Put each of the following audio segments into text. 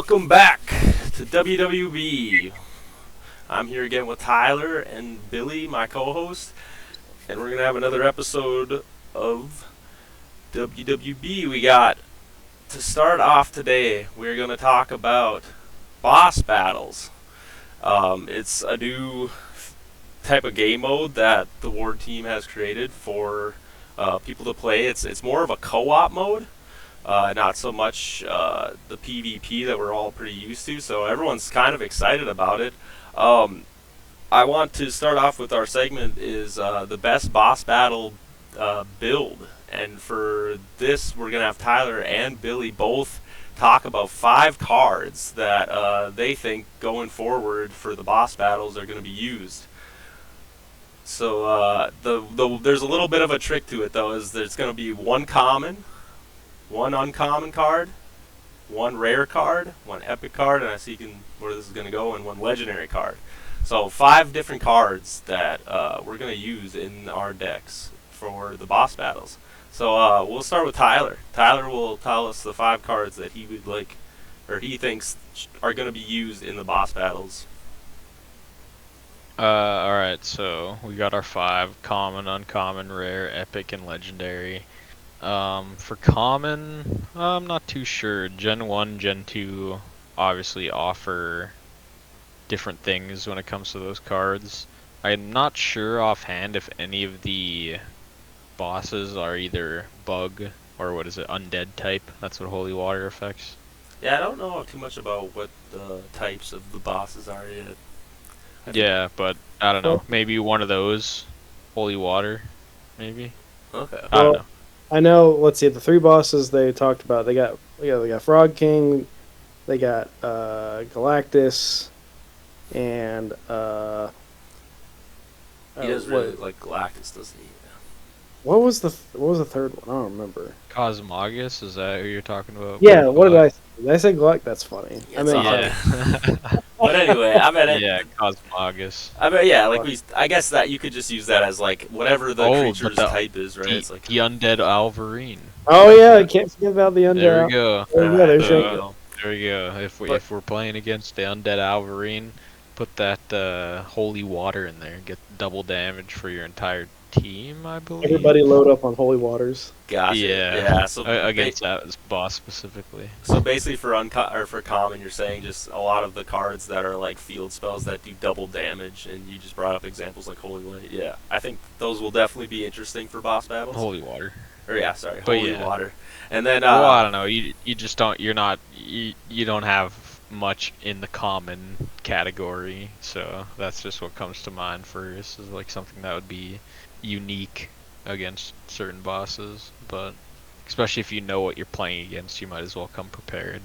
Welcome back to WWB. I'm here again with Tyler and Billy, my co-host, and we're gonna have another episode of WWB. We got to start off today. We're gonna talk about boss battles. It's a new type of game mode that the Ward team has created for people to play. It's more of a co-op mode. Not so much the PvP that we're all pretty used to, so everyone's kind of excited about it. I want to start off with our segment is the best boss battle build, and for this we're going to have Tyler and Billy both talk about 5 cards that they think going forward for the boss battles are going to be used. So there's a little bit of a trick to it though, is there's going to be one common, one uncommon card, one rare card, one epic card, and I see where this is going to go, and one legendary card. So 5 different cards that we're going to use in our decks for the boss battles. So we'll start with Tyler. Tyler will tell us the 5 cards that he would like, or he thinks are going to be used in the boss battles. Alright, so we got our 5, common, uncommon, rare, epic, and legendary. For common, I'm not too sure. Gen 1, Gen 2 obviously offer different things when it comes to those cards. I'm not sure offhand if any of the bosses are either bug or undead type. That's what holy water affects. Yeah, I don't know too much about what the types of the bosses are yet. Yeah, but I don't know. Maybe one of those. Holy water, maybe. Okay. I don't know. I know. Let's see. The 3 bosses they talked about. They got Frog King. They got Galactus, and he does really like Galactus, doesn't he? What was the third one? I don't remember. Cosmogus, is that who you're talking about? Yeah. What did I say? Did I say Galactus? That's funny. Yeah, I mean, yeah. But anyway, I mean, yeah, Cosmogus. I mean, yeah, like I guess that you could just use that as like whatever the creature's type is, right? It's like the undead Alvarine. Oh yeah, I can't forget about the undead. There we go. There we go. If we're playing against the undead Alvarine, put that holy water in there. Get double damage for your entire team, I believe. Everybody load up on holy waters. Gotcha. Yeah. So against that boss specifically. So basically, for common, you're saying just a lot of the cards that are like field spells that do double damage, and you just brought up examples like Holy Light. Yeah, I think those will definitely be interesting for boss battles. Holy water. Or yeah, sorry, holy water. And then well, I don't know. You just don't. You don't have much in the common category, so that's just what comes to mind first. Is like something that would be unique against certain bosses, but especially if you know what you're playing against, you might as well come prepared.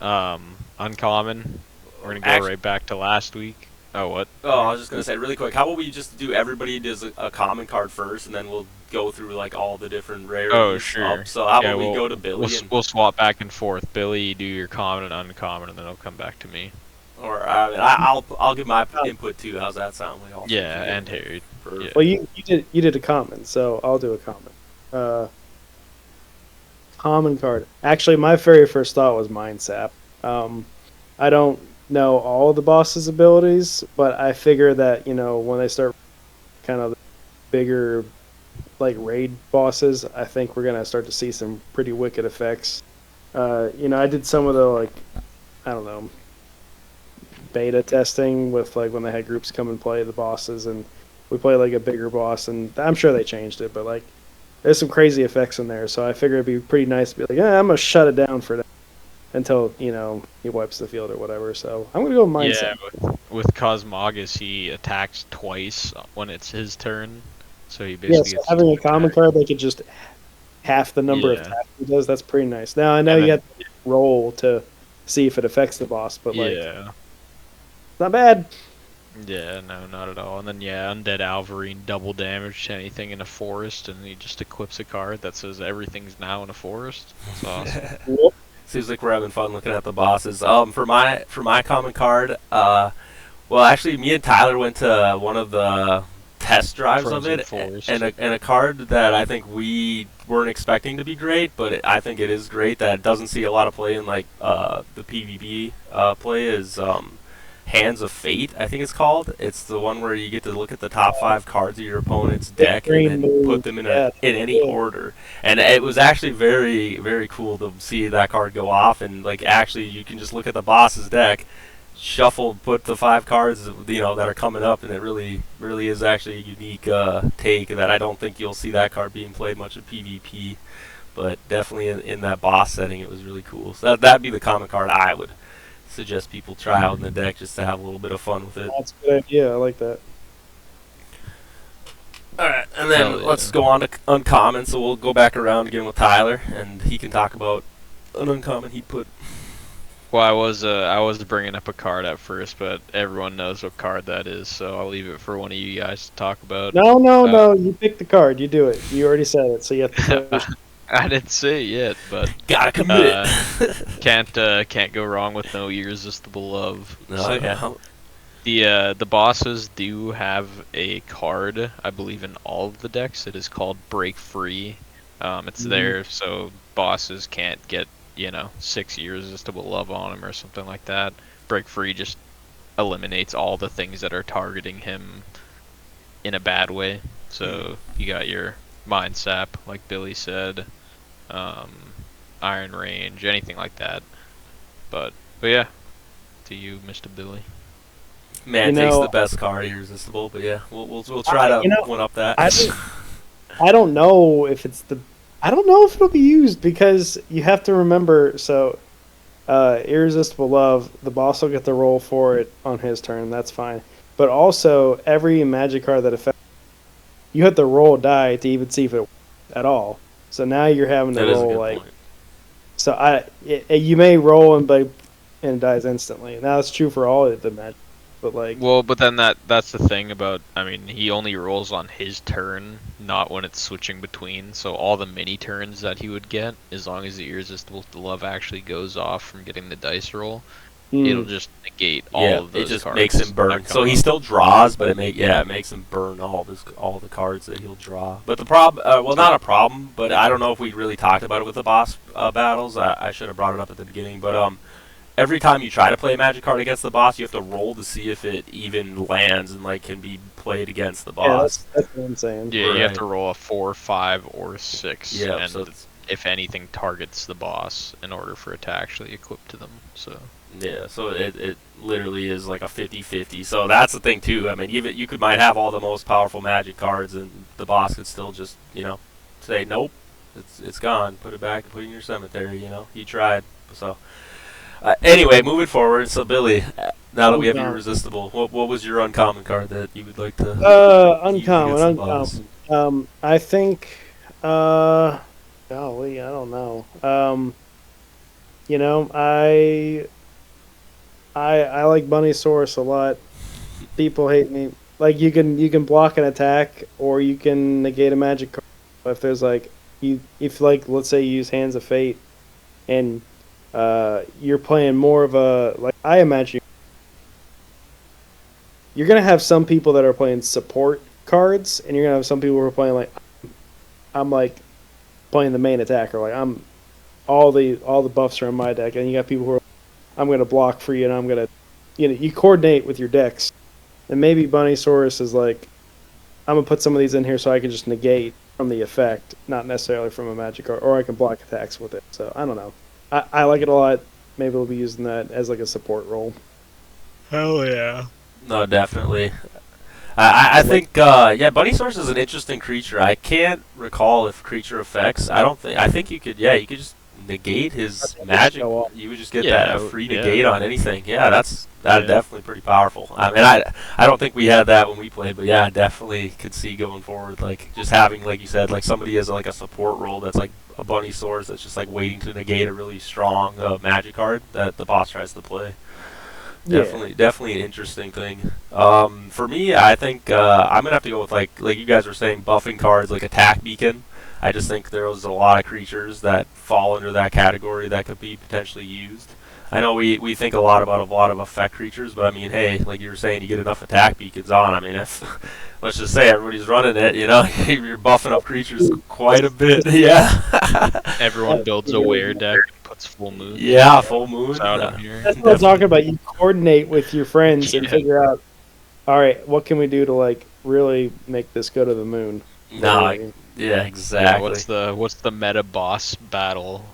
Uncommon, we're gonna go right back to last week. Oh, what? Oh, I was just gonna say really quick. How about we just do everybody does a common card first, and then we'll go through like all the different rarities. Oh, sure. So how about we go to Billy? We'll swap back and forth. Billy, do your common and uncommon, and then it'll come back to me. Or I'll give my input too. How's that sound? Yeah, and Harry. Yeah. Well, you did a common, so I'll do a common. Common card. Actually, my very first thought was Mind Sap. I don't know all of the boss's abilities, but I figure that when they start kind of bigger like raid bosses, I think we're gonna start to see some pretty wicked effects. I did some of the I don't know, beta testing with like when they had groups come and play the bosses, and we played like a bigger boss, and I'm sure they changed it, but like there's some crazy effects in there, so I figure it'd be pretty nice to be like, yeah, I'm gonna shut it down for that until he wipes the field or whatever. So I'm gonna go with Mindset. Yeah, with Cosmogus, he attacks twice when it's his turn, so he basically so having a common card that could just half the number of attacks he does, that's pretty nice. Now I know you have to roll to see if it affects the boss, but not bad. Yeah, no, not at all. And then Undead Alvarine, double damage to anything in a forest, and he just equips a card that says everything's now in a forest. That's awesome. Seems like we're having fun looking at the bosses. For my common card, well, actually, me and Tyler went to one of the test drives of Frozen it, Forest. and a card that I think we weren't expecting to be great, but I think it is great that doesn't see a lot of play in like the PvP play is Hands of Fate, I think it's called. It's the one where you get to look at the top 5 cards of your opponent's deck and then put them in in any order. And it was actually very, very cool to see that card go off, and like actually you can just look at the boss's deck, shuffle, put the 5 cards that are coming up, and it really, really is actually a unique take that I don't think you'll see that card being played much in PvP, but definitely in that boss setting it was really cool. So that'd be the common card I would suggest people try out in the deck just to have a little bit of fun with it. That's a good idea. I like that. Alright, and then let's go on to uncommon, so we'll go back around again with Tyler, and he can talk about an uncommon he put. Well, I was bringing up a card at first, but everyone knows what card that is, so I'll leave it for one of you guys to talk about. No. You pick the card. You do it. You already said it, so you have to finish. I didn't say it yet, but gotta commit. Can't go wrong with no irresistible love. No, yeah. The bosses do have a card, I believe, in all of the decks. It is called Break Free. It's there so bosses can't get 6 irresistible love on him or something like that. Break Free just eliminates all the things that are targeting him in a bad way. So you got your Mind Sap, like Billy said, Iron Range, anything like that. But yeah, to you, Mr. Billy. Man takes the best card, irresistible. But yeah, we'll try to one up that. I don't know if it's I don't know if it'll be used because you have to remember. So, irresistible love, the boss will get the roll for it on his turn. That's fine. But also, every magic card that affects you have to roll a die to even see if it works at all. So now you're having to roll like. Point. So you may roll and it dies instantly. Now that's true for all of the magic, but like. Well, but then that's the thing about. I mean, he only rolls on his turn, not when it's switching between. So all the mini turns that he would get, as long as the irresistible love actually goes off from getting the dice roll. It'll just negate all of those cards. It just makes him burn. So he still draws, but it makes him burn all the cards that he'll draw. But the problem, not a problem, but I don't know if we really talked about it with the boss battles. I should have brought it up at the beginning. But every time you try to play a magic card against the boss, you have to roll to see if it even lands and like can be played against the boss. Yeah, that's what I'm saying. Yeah, you have to roll a 4, 5, or 6. Yeah, and so if anything targets the boss in order for it to actually equip to them. So. Yeah, so it literally is like a 50-50. So that's the thing too. I mean, even you might have all the most powerful magic cards, and the boss could still just say nope, it's gone. Put it back and put it in your cemetery. You tried. So anyway, moving forward. So Billy, now that we have irresistible, what was your uncommon card that you would like to? Uncommon. I think. Golly, I don't know. I like Bunnysaurus a lot. People hate me. Like you can block an attack or you can negate a magic card. If there's let's say you use Hands of Fate, and you're playing more of a I imagine you're gonna have some people that are playing support cards, and you're gonna have some people who are playing I'm playing the main attacker. Like I'm all the buffs are in my deck, and you got people who are I'm going to block for you, and I'm going to, you coordinate with your decks. And maybe Bunnysaurus is I'm going to put some of these in here so I can just negate from the effect, not necessarily from a magic card, or I can block attacks with it. So, I don't know. I like it a lot. Maybe we'll be using that as a support role. Hell yeah. No, definitely. I think, Bunnysaurus is an interesting creature. I can't recall if creature effects. I think you could just negate his magic. You would just get that free negate on anything. Yeah, that's definitely pretty powerful. I mean, I don't think we had that when we played, but yeah, I definitely could see going forward, just having, like you said, somebody as a support role that's like a Bunnysaurus that's just waiting to negate a really strong magic card that the boss tries to play. Yeah. Definitely an interesting thing. For me, I think I'm gonna have to go with like you guys were saying, buffing cards like Attack Beacon. I just think there's a lot of creatures that fall under that category that could be potentially used. I know we think a lot about a lot of effect creatures, but I mean, hey, like you were saying, you get enough attack beacons on. I mean, if let's just say everybody's running it, you know, you're buffing up creatures quite a bit. Yeah. Everyone builds a wear deck and puts full moon. Yeah, full moon. Out of here. That's what I'm talking about. You coordinate with your friends and figure out, all right, what can we do to like really make this go to the moon? No, yeah, exactly. Yeah, what's the meta boss battle?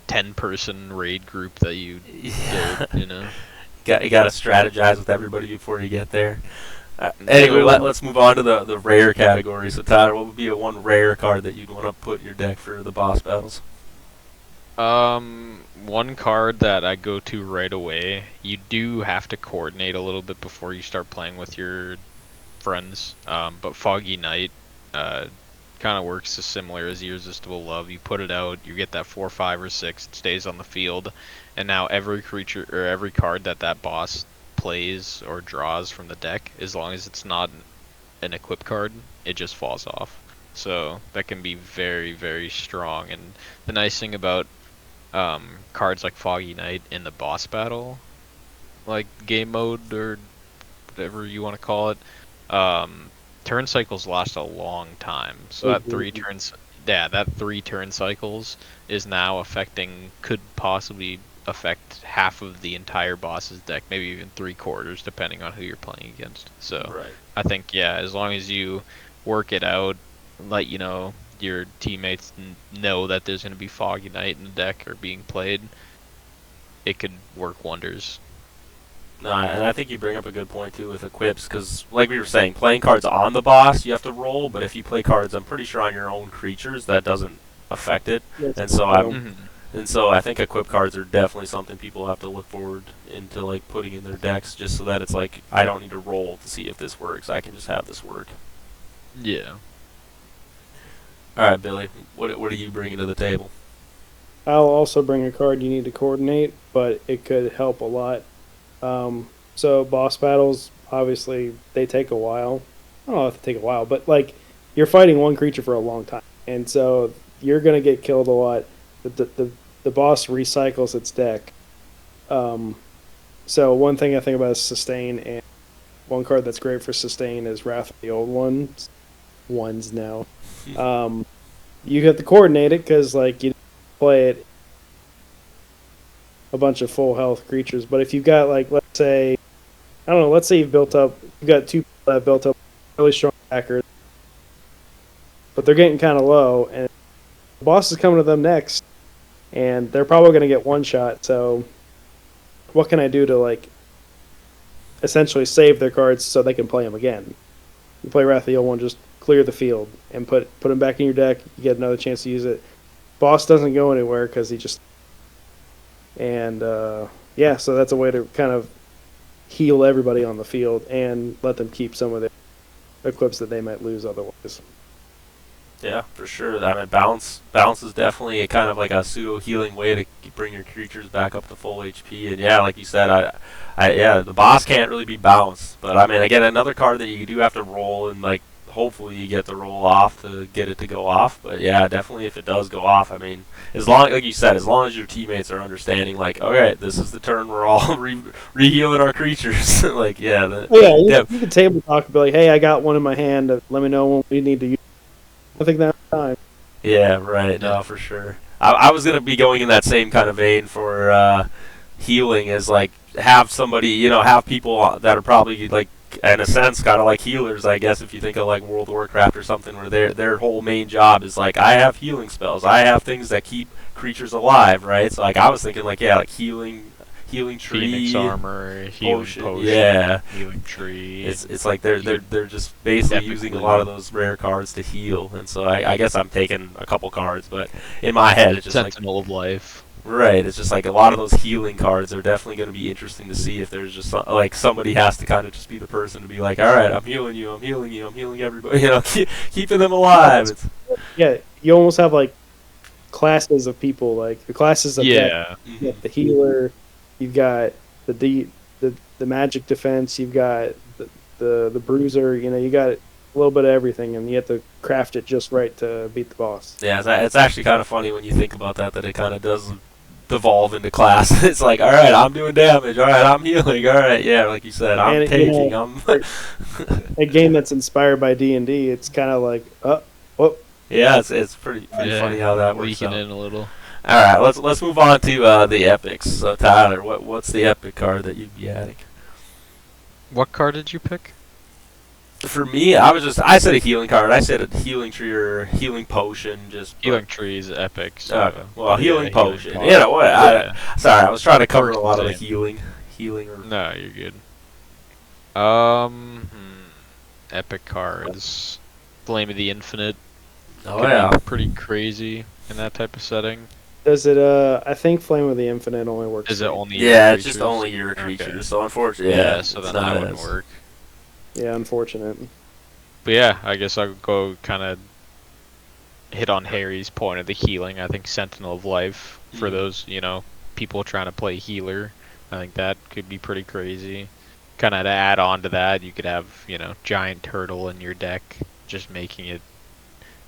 10-person raid group that you build, you know? You got to strategize with everybody before you get there. Anyway, let's move on to the rare category. So Tyler, what would be a one rare card that you'd want to put in your deck for the boss battles? One card that I go to right away. You do have to coordinate a little bit before you start playing with your friends. But Foggy Night, kind of works as similar as Irresistible Love. You put it out, you get that 4, 5, or 6. It stays on the field, and now every creature or every card that boss plays or draws from the deck, as long as it's not an equip card, it just falls off. So that can be very, very strong. And the nice thing about cards like Foggy Night in the boss battle, like game mode or whatever you want to call it, turn cycles last a long time. So that 3 turns, that 3 turn cycles is now could possibly affect half of the entire boss's deck, maybe even 3/4, depending on who you're playing against. So Right. I think, yeah, as long as you work it out, let your teammates know that there's going to be Foggy Night in the deck or being played, it could work wonders. No, and I think you bring up a good point too with equips, because like we were saying, playing cards on the boss you have to roll, but if you play cards, I'm pretty sure on your own creatures, that doesn't affect it. And so I think equip cards are definitely something people have to look forward into, like putting in their decks, just so that it's like I don't need to roll to see if this works. I can just have this work. Yeah. All right, Billy, what are you bringing to the table? I'll also bring a card you need to coordinate, but it could help a lot. So boss battles, obviously, they take a while. I don't know if they take a while, but like you're fighting one creature for a long time, and so you're gonna get killed a lot. The boss recycles its deck. So one thing I think about is sustain, and one card that's great for sustain is Wrath of the Old Ones now. You have to coordinate it because like you play it a bunch of full health creatures, but if you've got like, let's say, I don't know, let's say you've got 2 people that have built up really strong attackers, but they're getting kind of low, and the boss is coming to them next, and they're probably going to get one shot. So what can I do to like essentially save their cards so they can play them again? You play Wrath of the Old One, just clear the field and put them back in your deck. You get another chance to use it. Boss doesn't go anywhere because he just yeah, so that's a way to kind of heal everybody on the field and let them keep some of their equips that they might lose otherwise. Yeah, for sure. I mean, balance is definitely a kind of like a pseudo healing way to bring your creatures back up to full HP. And yeah, like you said, yeah, the boss can't really be balanced. But I mean, again, another card that you do have to roll, and like hopefully you get the roll off to get it to go off. But yeah, definitely if it does go off, I mean, as long, like you said, as long as your teammates are understanding, like, okay, this is the turn we're all re-healing our creatures. Like, yeah. You can table talk and be like, hey, I got one in my hand. Let me know when we need to use. I think that's time. Yeah, right. No, for sure. I was gonna be going in that same kind of vein for healing, as like have somebody, have people that are probably like, in a sense, kind of like healers, I guess, if you think of like World of Warcraft or something, where their whole main job is like, I have healing spells, I have things that keep creatures alive, right? So like I was thinking like, yeah, like healing tree, Phoenix armor, healing potion, yeah, healing tree. It's like they're just basically using a lot of those rare cards to heal, and so I guess I'm taking a couple cards, but in my head it's just Sentinel of Life. Right, it's just like a lot of those healing cards are definitely going to be interesting to see if there's just like somebody has to kind of just be the person to be like, all right, I'm healing you, I'm healing everybody, keeping them alive. Yeah, you almost have like classes of people, like the classes of deck. You have the healer, you've got the magic defense, you've got the bruiser, you got a little bit of everything, and you have to craft it just right to beat the boss. Yeah, it's actually kind of funny when you think about that it kind of does devolve into class. It's like, all right, I'm doing damage. All right, I'm healing. All right, yeah, like you said, I'm And, taking. a game that's inspired by D&D, it's kind of like, whoop. Yeah, it's pretty funny how that works leaking out. in a little. All right, let's move on to the epics. So Tyler, what's the epic card that you'd be adding? What card did you pick? For me, I said a healing card. I said a healing tree or healing potion. Just Healing tree is epic. So okay. Well, healing potion. pod. You know what? Yeah. Sorry, I was trying to cover Works a lot the of the same. healing. Or No, you're good. Epic cards. Flame of the Infinite. oh Could yeah, be pretty crazy in that type of setting. Does it, I think Flame of the Infinite only works. Is it only yeah, your it's just creatures? only your creatures. Okay. So unfortunately, Yeah, so it's then not that wouldn't as- work. Yeah, unfortunate. But yeah, I guess I'll go kind of hit on Harry's point of the healing. I think Sentinel of Life for those, people trying to play healer. I think that could be pretty crazy. Kind of to add on to that, you could have, Giant Turtle in your deck, just making it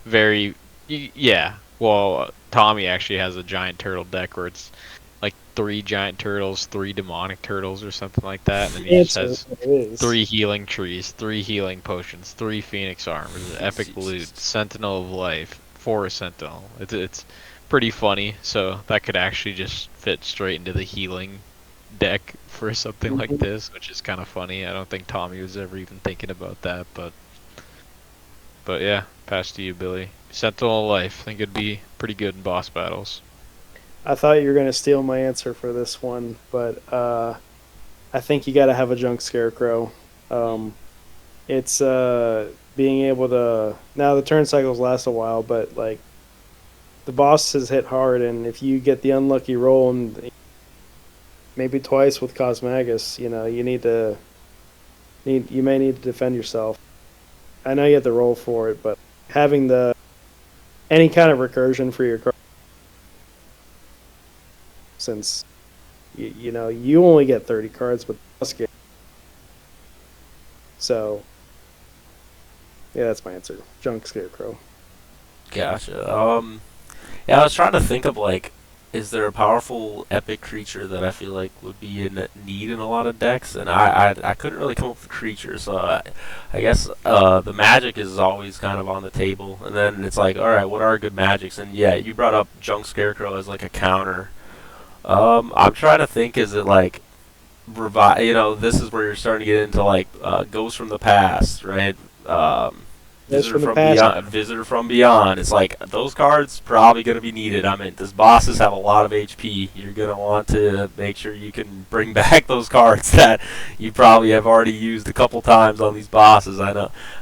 very, yeah. Well, Tommy actually has a Giant Turtle deck where it's like 3 Giant Turtles, 3 Demonic Turtles, or something like that, and then he just has 3 healing trees, 3 healing potions, 3 Phoenix armors, epic loot, Sentinel of Life, Forest Sentinel. It's pretty funny, so that could actually just fit straight into the healing deck for something like this, which is kind of funny. I don't think Tommy was ever even thinking about that, but yeah, pass to you, Billy. Sentinel of Life, I think it'd be pretty good in boss battles. I thought you were going to steal my answer for this one, but I think you got to have a Junk Scarecrow. It's being able to... Now, the turn cycles last a while, but like the bosses hit hard, and if you get the unlucky roll, and maybe twice with Cosmagus, you may need to defend yourself. I know you have to roll for it, but having any kind of recursion for your card, since you only get 30 cards, but plus get. So yeah, that's my answer. Junk Scarecrow. Gotcha. Yeah, I was trying to think of like, is there a powerful epic creature that I feel like would be in need in a lot of decks, and I couldn't really come up with a creature, so I guess the magic is always kind of on the table, and then it's like, all right, what are good magics? And yeah, you brought up Junk Scarecrow as like a counter. I'm trying to think, is it like this is where you're starting to get into like Ghosts from the Past, right? Visitor from Beyond. It's like those cards probably going to be needed. I mean, these bosses have a lot of HP. You're going to want to make sure you can bring back those cards that you probably have already used a couple times on these bosses. I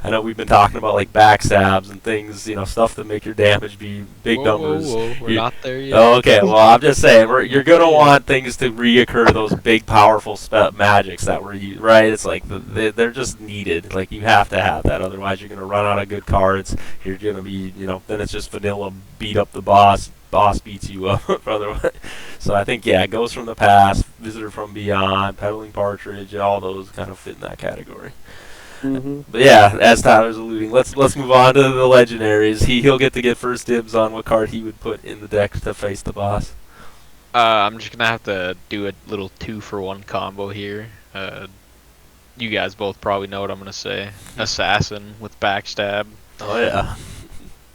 know we've been talking about like backstabs and things, stuff to make your damage be big numbers. Whoa. We're not there yet. Oh, okay, well, I'm just saying, you're going to want things to reoccur, those big, powerful magics that were used, right? It's like, they're just needed. Like, you have to have that, otherwise you're going to run out of good cards. You're going to be, then it's just vanilla, beat up the boss beats you up, otherwise. So I think, yeah, Ghost from the Past, Visitor from Beyond, Peddling Partridge, all those kind of fit in that category. Mm-hmm. But yeah, as Tyler's alluding, let's move on to the legendaries. He'll get to get first dibs on what card he would put in the deck to face the boss. I'm just gonna have to do a little 2-for-1 combo here. You guys both probably know what I'm gonna say. Assassin with backstab. Oh yeah.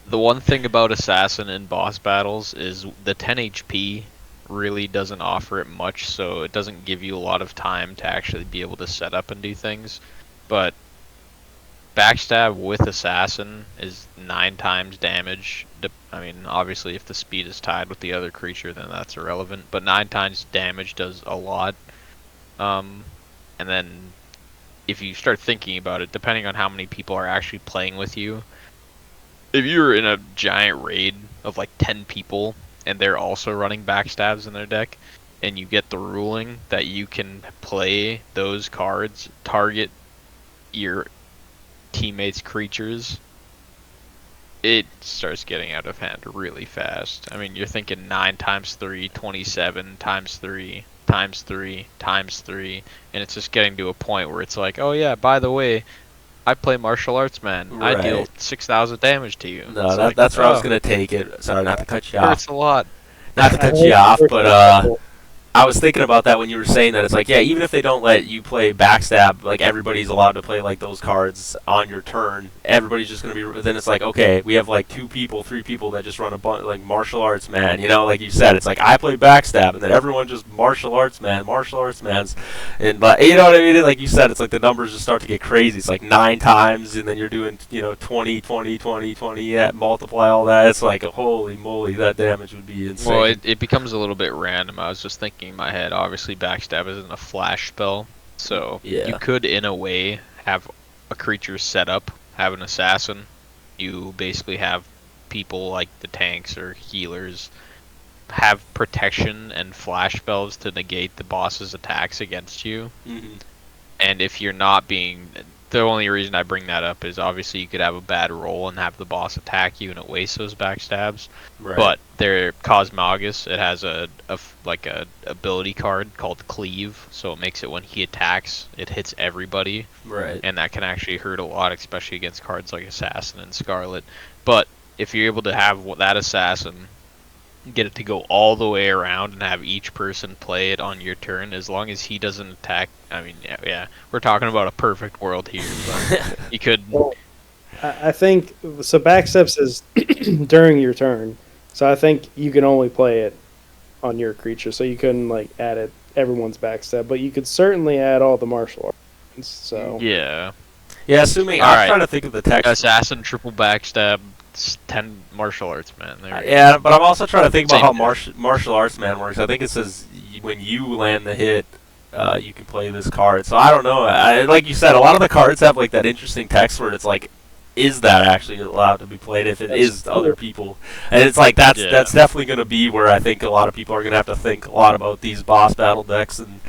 The one thing about Assassin in boss battles is the 10 HP really doesn't offer it much, so it doesn't give you a lot of time to actually be able to set up and do things. But backstab with Assassin is 9 times damage. I mean, obviously if the speed is tied with the other creature, then that's irrelevant, but 9 times damage does a lot. And then if you start thinking about it, depending on how many people are actually playing with you, if you're in a giant raid of like 10 people and they're also running backstabs in their deck, and you get the ruling that you can play those cards, target your teammates' creatures, it starts getting out of hand really fast. I mean, you're thinking 9 times 3, 27 times 3 times 3 times 3, and it's just getting to a point where it's like, oh yeah, by the way, I play martial arts, man. Right. I deal 6,000 damage to you. No, that's where I was gonna take it. Sorry, not to cut you off. Hurts a lot. not to cut you off, but I was thinking about that when you were saying that. It's like, yeah, even if they don't let you play backstab, like everybody's allowed to play like those cards on your turn. Everybody's just gonna be. Then it's like, okay, we have like 2 people, 3 people that just run a bunch like martial arts man. You know, like you said, it's like I play backstab, and then everyone just martial arts mans, and you know what I mean? Like you said, it's like the numbers just start to get crazy. It's like 9 times, and then you're doing 20, 20, 20, 20. Yeah, multiply all that. It's like holy moly, that damage would be insane. Well, it becomes a little bit random. I was just thinking in my head, obviously backstab isn't a flash spell, so Yeah. you could in a way have a creature set up, have an assassin. You basically have people like the tanks or healers have protection and flash spells to negate the boss's attacks against you. Mhm. And if you're not being, the only reason I bring that up is obviously you could have a bad roll and have the boss attack you and it wastes those backstabs. Right. But their Cosmogus, it has a ability card called Cleave, so it makes it when he attacks, it hits everybody, right. and that can actually hurt a lot, especially against cards like Assassin and Scarlet. But if you're able to have that Assassin, get it to go all the way around and have each person play it on your turn, as long as he doesn't attack. I mean, yeah, we're talking about a perfect world here. But you could. Well, I think so. Backsteps is during your turn, so I think you can only play it on your creature. So you couldn't like add it everyone's backstab, but you could certainly add all the martial arts. So Yeah. Yeah, assuming All I'm right. trying to think of the text. Assassin, triple backstab, 10 martial arts, man. There you Yeah, but I'm also trying to think about Same how thing. martial arts man works. I think it says when you land the hit, you can play this card. So I don't know. Like you said, a lot of the cards have like that interesting text where it's like, is that actually allowed to be played if it is other people? And it's like that's definitely going to be where I think a lot of people are going to have to think a lot about these boss battle decks and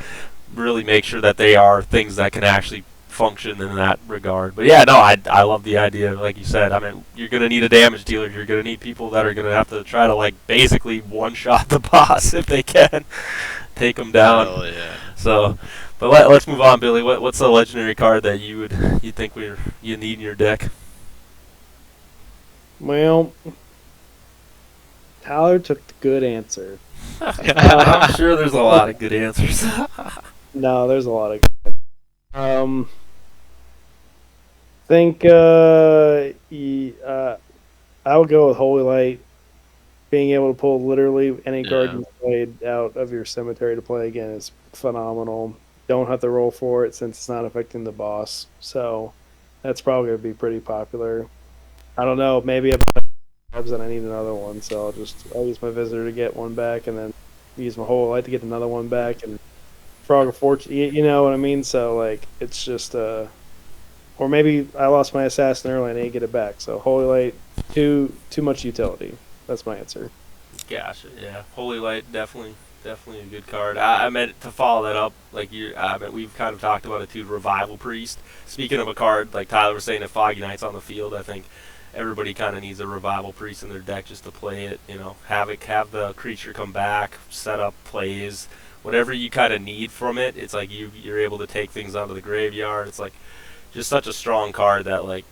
really make sure that they are things that can actually function in that regard. But yeah, no, I love the idea. Like you said, I mean, you're going to need a damage dealer. You're going to need people that are going to have to try to like basically one-shot the boss if they can. Take them down. Hell yeah. So, but let's move on, Billy. What's the legendary card that you think you need in your deck? well, Tyler took the good answer. I'm sure there's a lot of good answers. No, there's a lot of good. Think I would go with Holy Light. Being able to pull literally any card Yeah. you played out of your cemetery to play again is phenomenal. Don't have to roll for it since it's not affecting the boss. So that's probably going to be pretty popular. I don't know. Maybe and I need another one, so I'll use my visitor to get one back, and then use my Holy Light to get another one back, and Frog of Fortune. You know what I mean? So like it's just or maybe I lost my assassin early and I didn't get it back. So Holy Light, too much utility. That's my answer. Gotcha. Yeah, Holy Light definitely a good card. I meant to follow that up. Like we've kind of talked about it too. Revival Priest. Speaking of a card, like Tyler was saying, if Foggy Knight's on the field, I think everybody kind of needs a Revival Priest in their deck just to play it. You know, have the creature come back, set up plays, whatever you kind of need from it. It's like you're able to take things out of the graveyard. It's like just such a strong card that like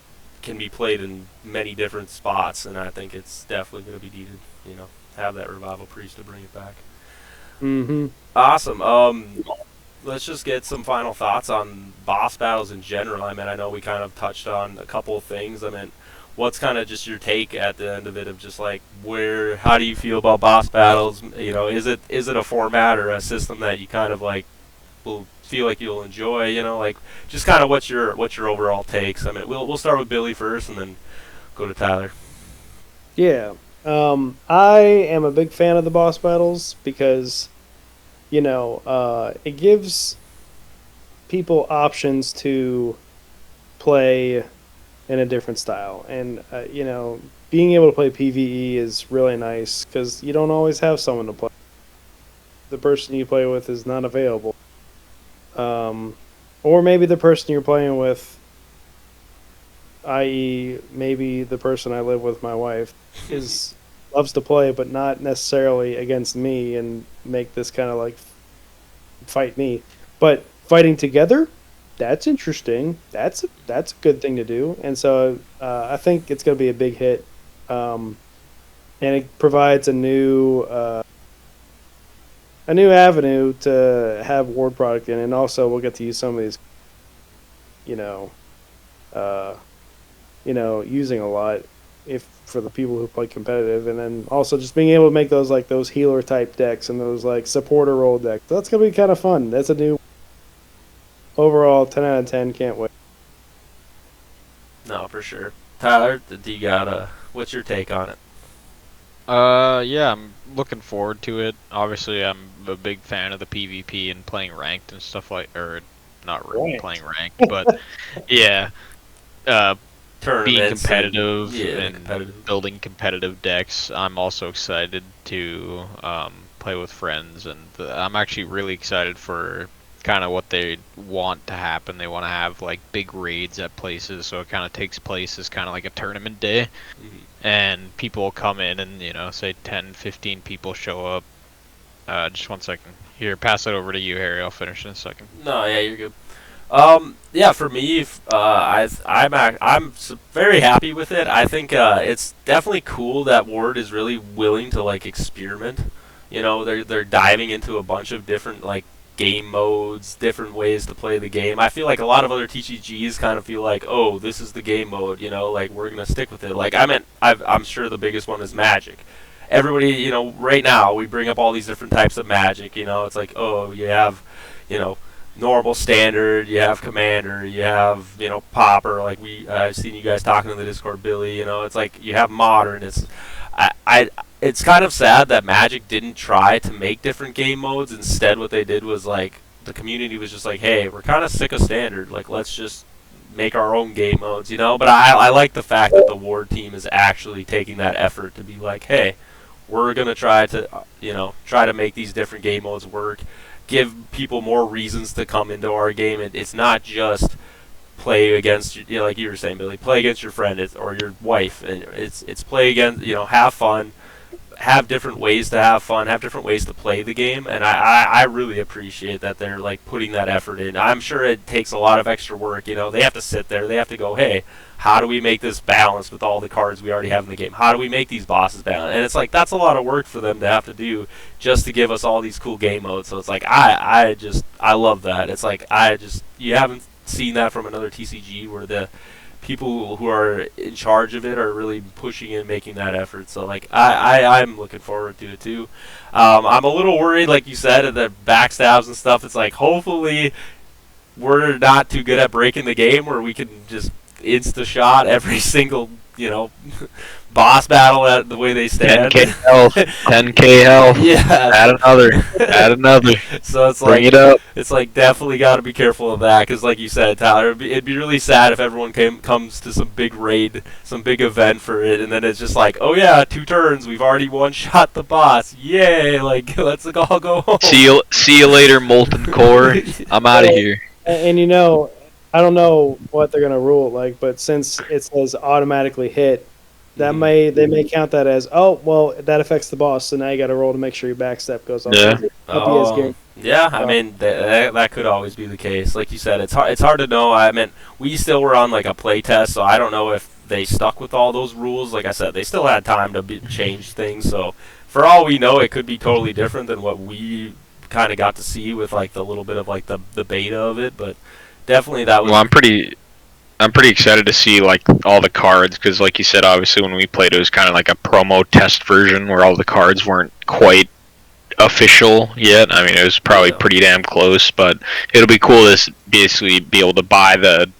can be played in many different spots, and I think it's definitely going to be needed. You know, have that Revival Priest to bring it back. Mm-hmm. Awesome. Let's just get some final thoughts on boss battles in general. I mean, I know we kind of touched on a couple of things. I mean, what's kind of just your take at the end of it of just like how do you feel about boss battles? You know, is it a format or a system that you kind of like will feel like you'll enjoy? You know, like just kind of what's your overall takes? I mean, we'll start with Billy first and then go to Tyler. Yeah. I am a big fan of the boss battles because, it gives people options to play in a different style. And, being able to play PvE is really nice because you don't always have someone to play. The person you play with is not available. Or maybe the person you're playing with, i.e., maybe the person I live with, my wife, loves to play, but not necessarily against me and make this kind of like fight me. But fighting together, that's interesting. That's a good thing to do. And so I think it's going to be a big hit. And it provides a new a new avenue to have Ward product in, and also we'll get to use some of these, you know, uh, using a lot if for the people who play competitive, and then also just being able to make those like those healer type decks and those like supporter role decks. That's gonna be kind of fun. That's a new overall 10 out of 10. Can't wait. No, for sure. Tyler, do you got what's your take on it? Yeah, I'm looking forward to it. Obviously, I'm a big fan of the PvP and playing ranked and stuff like, or not Ranked. playing ranked, but yeah, being Tournaments competitive and and competitive. building competitive decks. I'm also excited to play with friends, and I'm actually really excited for kind of what they want to happen. They want to have like big raids at places, so it kind of takes place as kind of like a tournament day, and people will come in and say 10, 15 people show up. Just 1 second. Here, pass it over to you, Harry. I'll finish in a second. No, yeah, you're good. Yeah, for me, I'm very happy with it. I think it's definitely cool that Ward is really willing to like experiment. They're diving into a bunch of different like game modes, different ways to play the game. I feel like a lot of other TCGs kind of feel like, oh, this is the game mode. Like we're gonna stick with it. Like I'm sure the biggest one is Magic. Everybody, right now we bring up all these different types of Magic. It's like, oh, you have, you know normal, standard, you have commander, you have popper, like I've seen you guys talking in the Discord, Billy. It's like you have modern. It's kind of sad that Magic didn't try to make different game modes. Instead what they did was like the community was just like, hey, we're kind of sick of standard, like let's just make our own game modes. But I like the fact that the Ward team is actually taking that effort to be like, hey, we're gonna try to make these different game modes work, give people more reasons to come into our game. It's not just play against, like you were saying, Billy, play against your friend or your wife, and it's play against, have fun, have different ways to have fun, have different ways to play the game, and I really appreciate that they're like putting that effort in. I'm sure it takes a lot of extra work. They have to sit there, they have to go, hey, how do we make this balanced with all the cards we already have in the game? How do we make these bosses balanced? And it's like that's a lot of work for them to have to do just to give us all these cool game modes. So it's like I love that. It's like you haven't seen that from another TCG where the people who are in charge of it are really pushing and making that effort. So like I'm looking forward to it too. I'm a little worried, like you said, at the backstabs and stuff. It's like hopefully we're not too good at breaking the game where we can just insta shot every single boss battle at the way they stand. 10k health, 10k health. Yeah. Add another. So it's Bring like it up. it's like definitely got to be careful of that, because like you said, Tyler, it'd be really sad if everyone comes to some big raid, some big event for it, and then it's just like, oh yeah, 2 turns, we've already one shot the boss, yay! Like let's all go home. See you later, Molten Core. I'm out of here. And I don't know what they're gonna rule it like, but since it says automatically hit, they may count that as, oh well, that affects the boss, so now you got to roll to make sure your backstep goes off. Yeah. Yeah, I mean that could always be the case. Like you said, it's hard to know. I mean, we still were on like a play test, so I don't know if they stuck with all those rules. Like I said, they still had time to change things. So for all we know, it could be totally different than what we kind of got to see with like the little bit of like the beta of it. But definitely that was. Well, I'm pretty excited to see like all the cards, because like you said, obviously when we played it was kind of like a promo test version where all the cards weren't quite official yet. I mean, it was probably pretty damn close, but it'll be cool to basically be able to buy the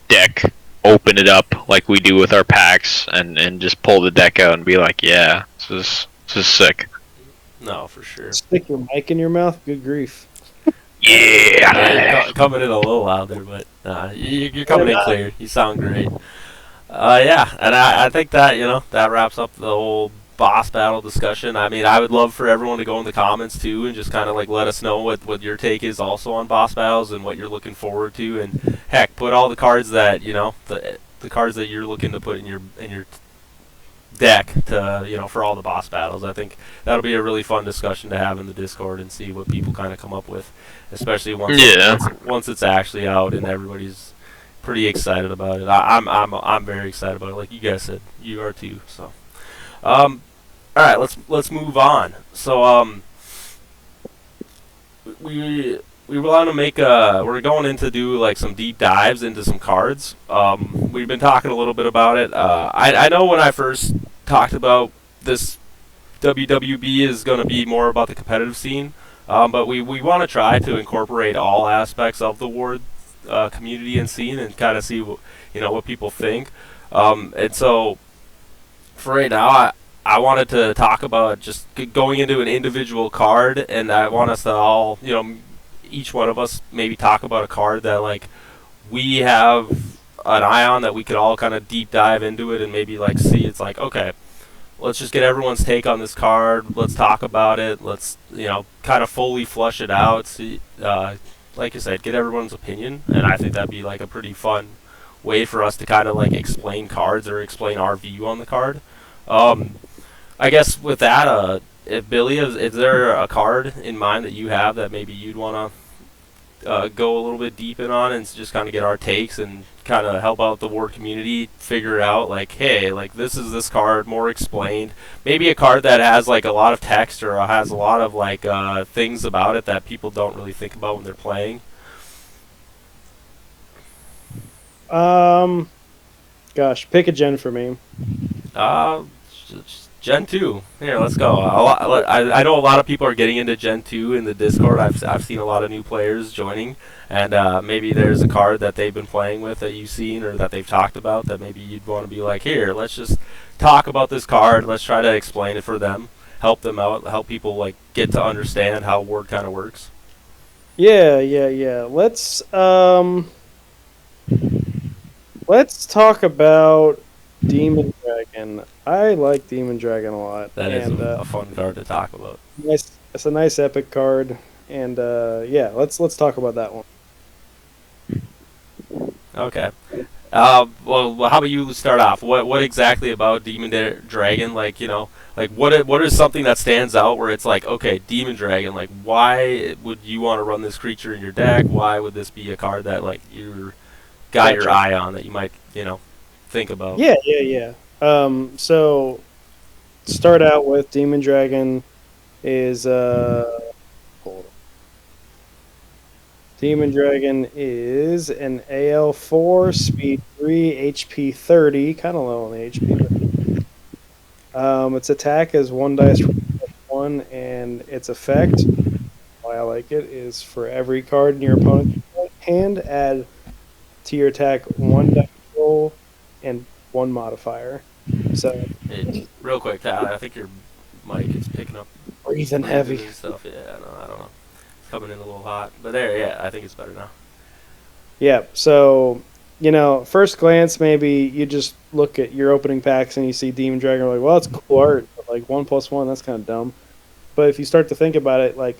deck, open it up like we do with our packs, and just pull the deck out and be like, yeah, this is sick. No, for sure. Stick your mic in your mouth. Good grief. Yeah. Coming in a little louder, but you're coming in clear. You sound great. Yeah, and I think that that wraps up the whole boss battle discussion. I mean, I would love for everyone to go in the comments too and just kind of like let us know what your take is also on boss battles and what you're looking forward to, and heck, put all the cards that the cards that you're looking to put in your deck to for all the boss battles. I think that'll be a really fun discussion to have in the Discord and see what people kind of come up with, especially once it's actually out and everybody's pretty excited about it. I'm very excited about it. Like you guys said, you are too. So, all right, let's move on. So, we want to make we're going in to do like some deep dives into some cards. We've been talking a little bit about it. I know when I first talked about this, WWB is going to be more about the competitive scene, but we want to try to incorporate all aspects of the Ward community and scene and kind of see what people think. And so for right now, I wanted to talk about just going into an individual card, and I want us to all, each one of us maybe talk about a card that like we have an eye on, that we could all kind of deep dive into it and maybe like see. It's like, okay, let's just get everyone's take on this card. Let's talk about it. Let's kind of fully flush it out. See, like I said, get everyone's opinion, and I think that'd be like a pretty fun way for us to kind of like explain cards or explain our view on the card. I guess with that, if Billy, is there a card in mind that you have that maybe you'd want to go a little bit deep in on and just kind of get our takes and kind of help out the Ward community figure out like, hey, like this card more explained, maybe a card that has like a lot of text or has a lot of like things about it that people don't really think about when they're playing? Gosh, pick a gen for me. Uh, Gen 2. Here, let's go. I know a lot of people are getting into Gen 2 in the Discord. I've seen a lot of new players joining, and maybe there's a card that they've been playing with that you've seen or that they've talked about that maybe you'd want to be like, here, let's just talk about this card. Let's try to explain it for them, help them out, help people like get to understand how Ward kind of works. Yeah. Let's talk about Demon Dragon. I like Demon Dragon a lot. That is a fun card to talk about. Nice. It's a nice epic card, and yeah, let's talk about that one. Okay. Well, how about you start off? What exactly about Demon Dragon? Like, what is something that stands out where it's like, okay, Demon Dragon. Like, why would you want to run this creature in your deck? Why would this be a card that like you got your eye on that you might think about? Yeah. So start out with Demon Dragon is hold on. Demon Dragon is an AL4, speed 3, HP 30, kind of low on the HP. Its attack is 1 dice for 1, and its effect, why I like it, is for every card in your opponent's hand, add to your attack 1 dice roll and 1 modifier. So, real quick, Tyler, I think your mic is picking up breathing heavy and stuff. Yeah, I don't know. It's coming in a little hot, but there, yeah, I think it's better now. Yeah, so, first glance, maybe you just look at your opening packs and you see Demon Dragon, like, well, it's cool art, but like 1+1, that's kind of dumb. But if you start to think about it, like,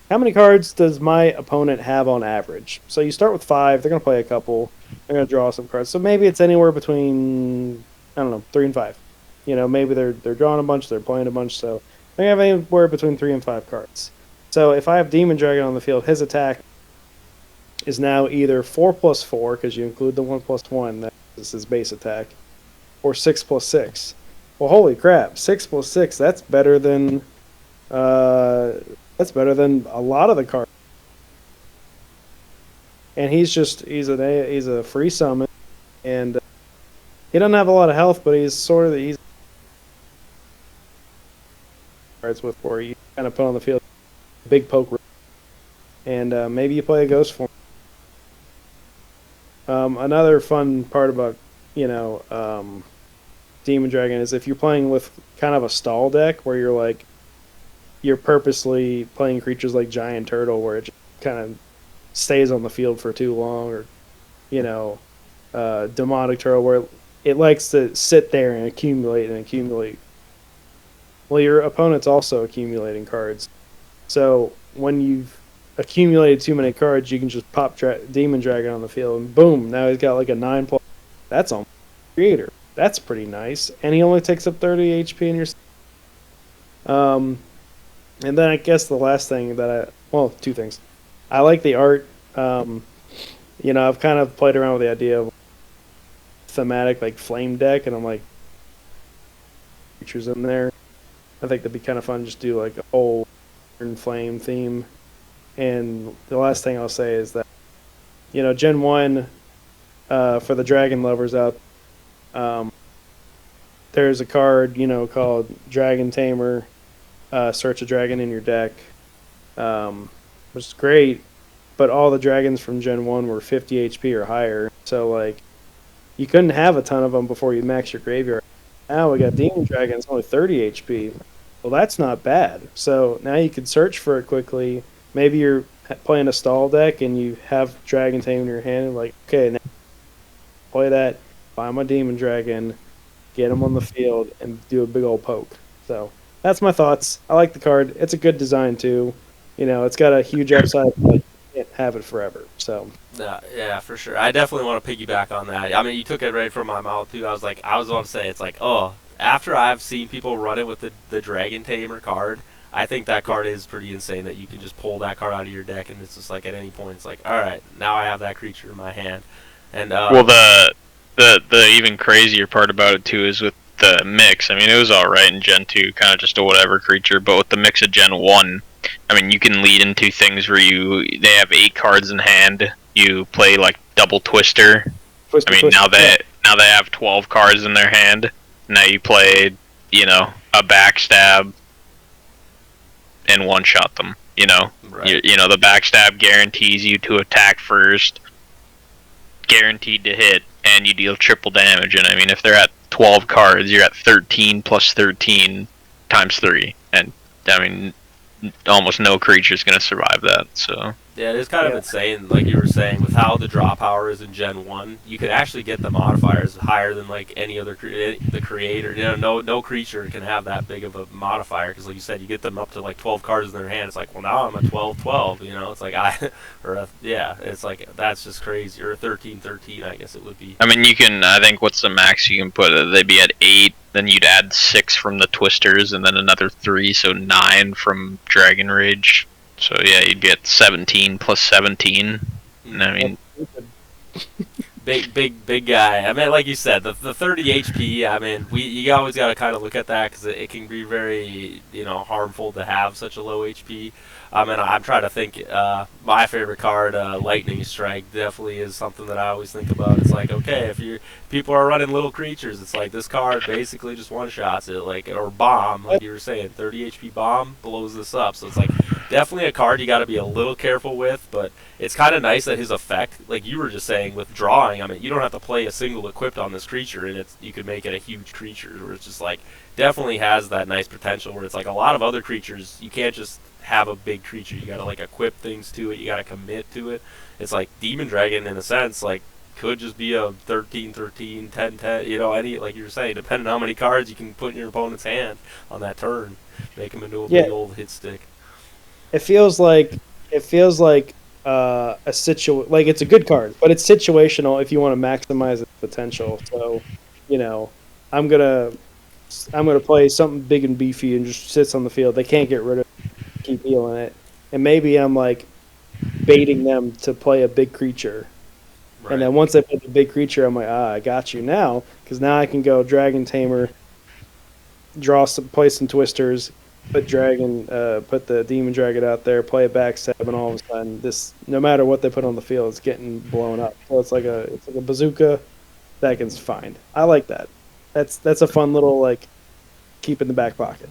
how many cards does my opponent have on average? So you start with 5, they're going to play a couple, they're going to draw some cards. So maybe it's anywhere between, 3 and 5. Maybe they're drawing a bunch, they're playing a bunch, so they have anywhere between 3 and 5 cards. So if I have Demon Dragon on the field, his attack is now either 4+4, because you include the 1+1, that's his base attack, or 6+6. Well, holy crap, 6+6, that's better than a lot of the cards. And he's a free summon, and he doesn't have a lot of health, but he's cards with where you kind of put on the field big poke, and maybe you play a ghost form. Another fun part about Demon Dragon is if you're playing with kind of a stall deck where you're purposely playing creatures like Giant Turtle where it just kind of stays on the field for too long, or Demonic Turtle where it likes to sit there and accumulate. Well, your opponent's also accumulating cards. So when you've accumulated too many cards, you can just pop Demon Dragon on the field, and boom, now he's got like a 9+. That's on creator. That's pretty nice, and he only takes up 30 HP in your. And then I guess the last thing two things. I like the art. I've kind of played around with the idea of thematic like flame deck, and I'm like creatures in there. I think that'd be kind of fun. Just do like a whole flame theme. And the last thing I'll say is that, Gen 1, for the dragon lovers out, um, there's a card, called Dragon Tamer, search a dragon in your deck, which is great, but all the dragons from Gen 1 were 50 HP or higher. So, like, you couldn't have a ton of them before you max your graveyard. Now we got Demon Dragons, only 30 HP. Well, that's not bad. So now you can search for it quickly. Maybe you're playing a stall deck and you have Dragon Tame in your hand. And like, okay, now play that, buy my Demon Dragon, get him on the field, and do a big old poke. So that's my thoughts. I like the card. It's a good design, too. It's got a huge upside, but you can't have it forever. So. Yeah, for sure. I definitely want to piggyback on that. I mean, you took it right from my mouth, too. I was going to say, it's like, oh, after I've seen people run it with the Dragon Tamer card, I think that card is pretty insane that you can just pull that card out of your deck, and it's just like at any point, it's like, all right, now I have that creature in my hand. And well, the even crazier part about it, too, is with the mix. I mean, it was alright in Gen 2, kind of just a whatever creature, but with the mix of Gen 1, I mean, you can lead into things where they have 8 cards in hand. You play like double Twister. Now they have 12 cards in their hand. Now you play, a backstab and one shot them. Right. The backstab guarantees you to attack first, guaranteed to hit, and you deal triple damage. And I mean, if they're at 12 cards, you're at 13 plus 13 times 3, and I mean, almost no creature is going to survive that. So yeah, it is kind of insane, like you were saying, with how the draw power is in Gen 1. You could actually get the modifiers higher than like any other the creator. No creature can have that big of a modifier because, like you said, you get them up to like 12 cards in their hand. It's like, well, now I'm a 12-12. It's like it's like that's just crazy. Or a 13-13, I guess it would be. I mean, I think what's the max you can put? They'd be at 8. Then you'd add 6 from the Twisters, and then another 3, so 9 from Dragon Rage. So yeah, you'd get 17 plus 17. I mean, big guy. I mean, like you said, the 30 HP. I mean, you always got to kind of look at that because it can be very harmful to have such a low HP. I mean, I'm trying to think. My favorite card, Lightning Strike, definitely is something that I always think about. It's like, okay, if people are running little creatures, it's like this card basically just one shots it, or bomb, like you were saying, 30 HP bomb blows this up. So it's like definitely a card you got to be a little careful with, but it's kind of nice that his effect, like you were just saying with drawing. I mean, you don't have to play a single equipped on this creature, and you could make it a huge creature, where it's just like definitely has that nice potential. Where it's like a lot of other creatures, you can't just have a big creature. You got to like equip things to it. You got to commit to it. It's like Demon Dragon in a sense, like could just be a 13-13, 10-10. Any, like you were saying, depending on how many cards you can put in your opponent's hand on that turn, make them into a big old hit stick. It feels like a like it's a good card, but it's situational if you want to maximize its potential. So, I'm gonna play something big and beefy and just sits on the field. They can't get rid of it, keep healing it, and maybe I'm like baiting them to play a big creature. Right. And then once they play the big creature, I'm like, I got you now, because now I can go Dragon Tamer, play some Twisters, put the Demon Dragon out there, play a backstab, and all of a sudden, no matter what they put on the field, it's getting blown up. So it's like a bazooka that can find. I like that. That's a fun little like keep in the back pocket.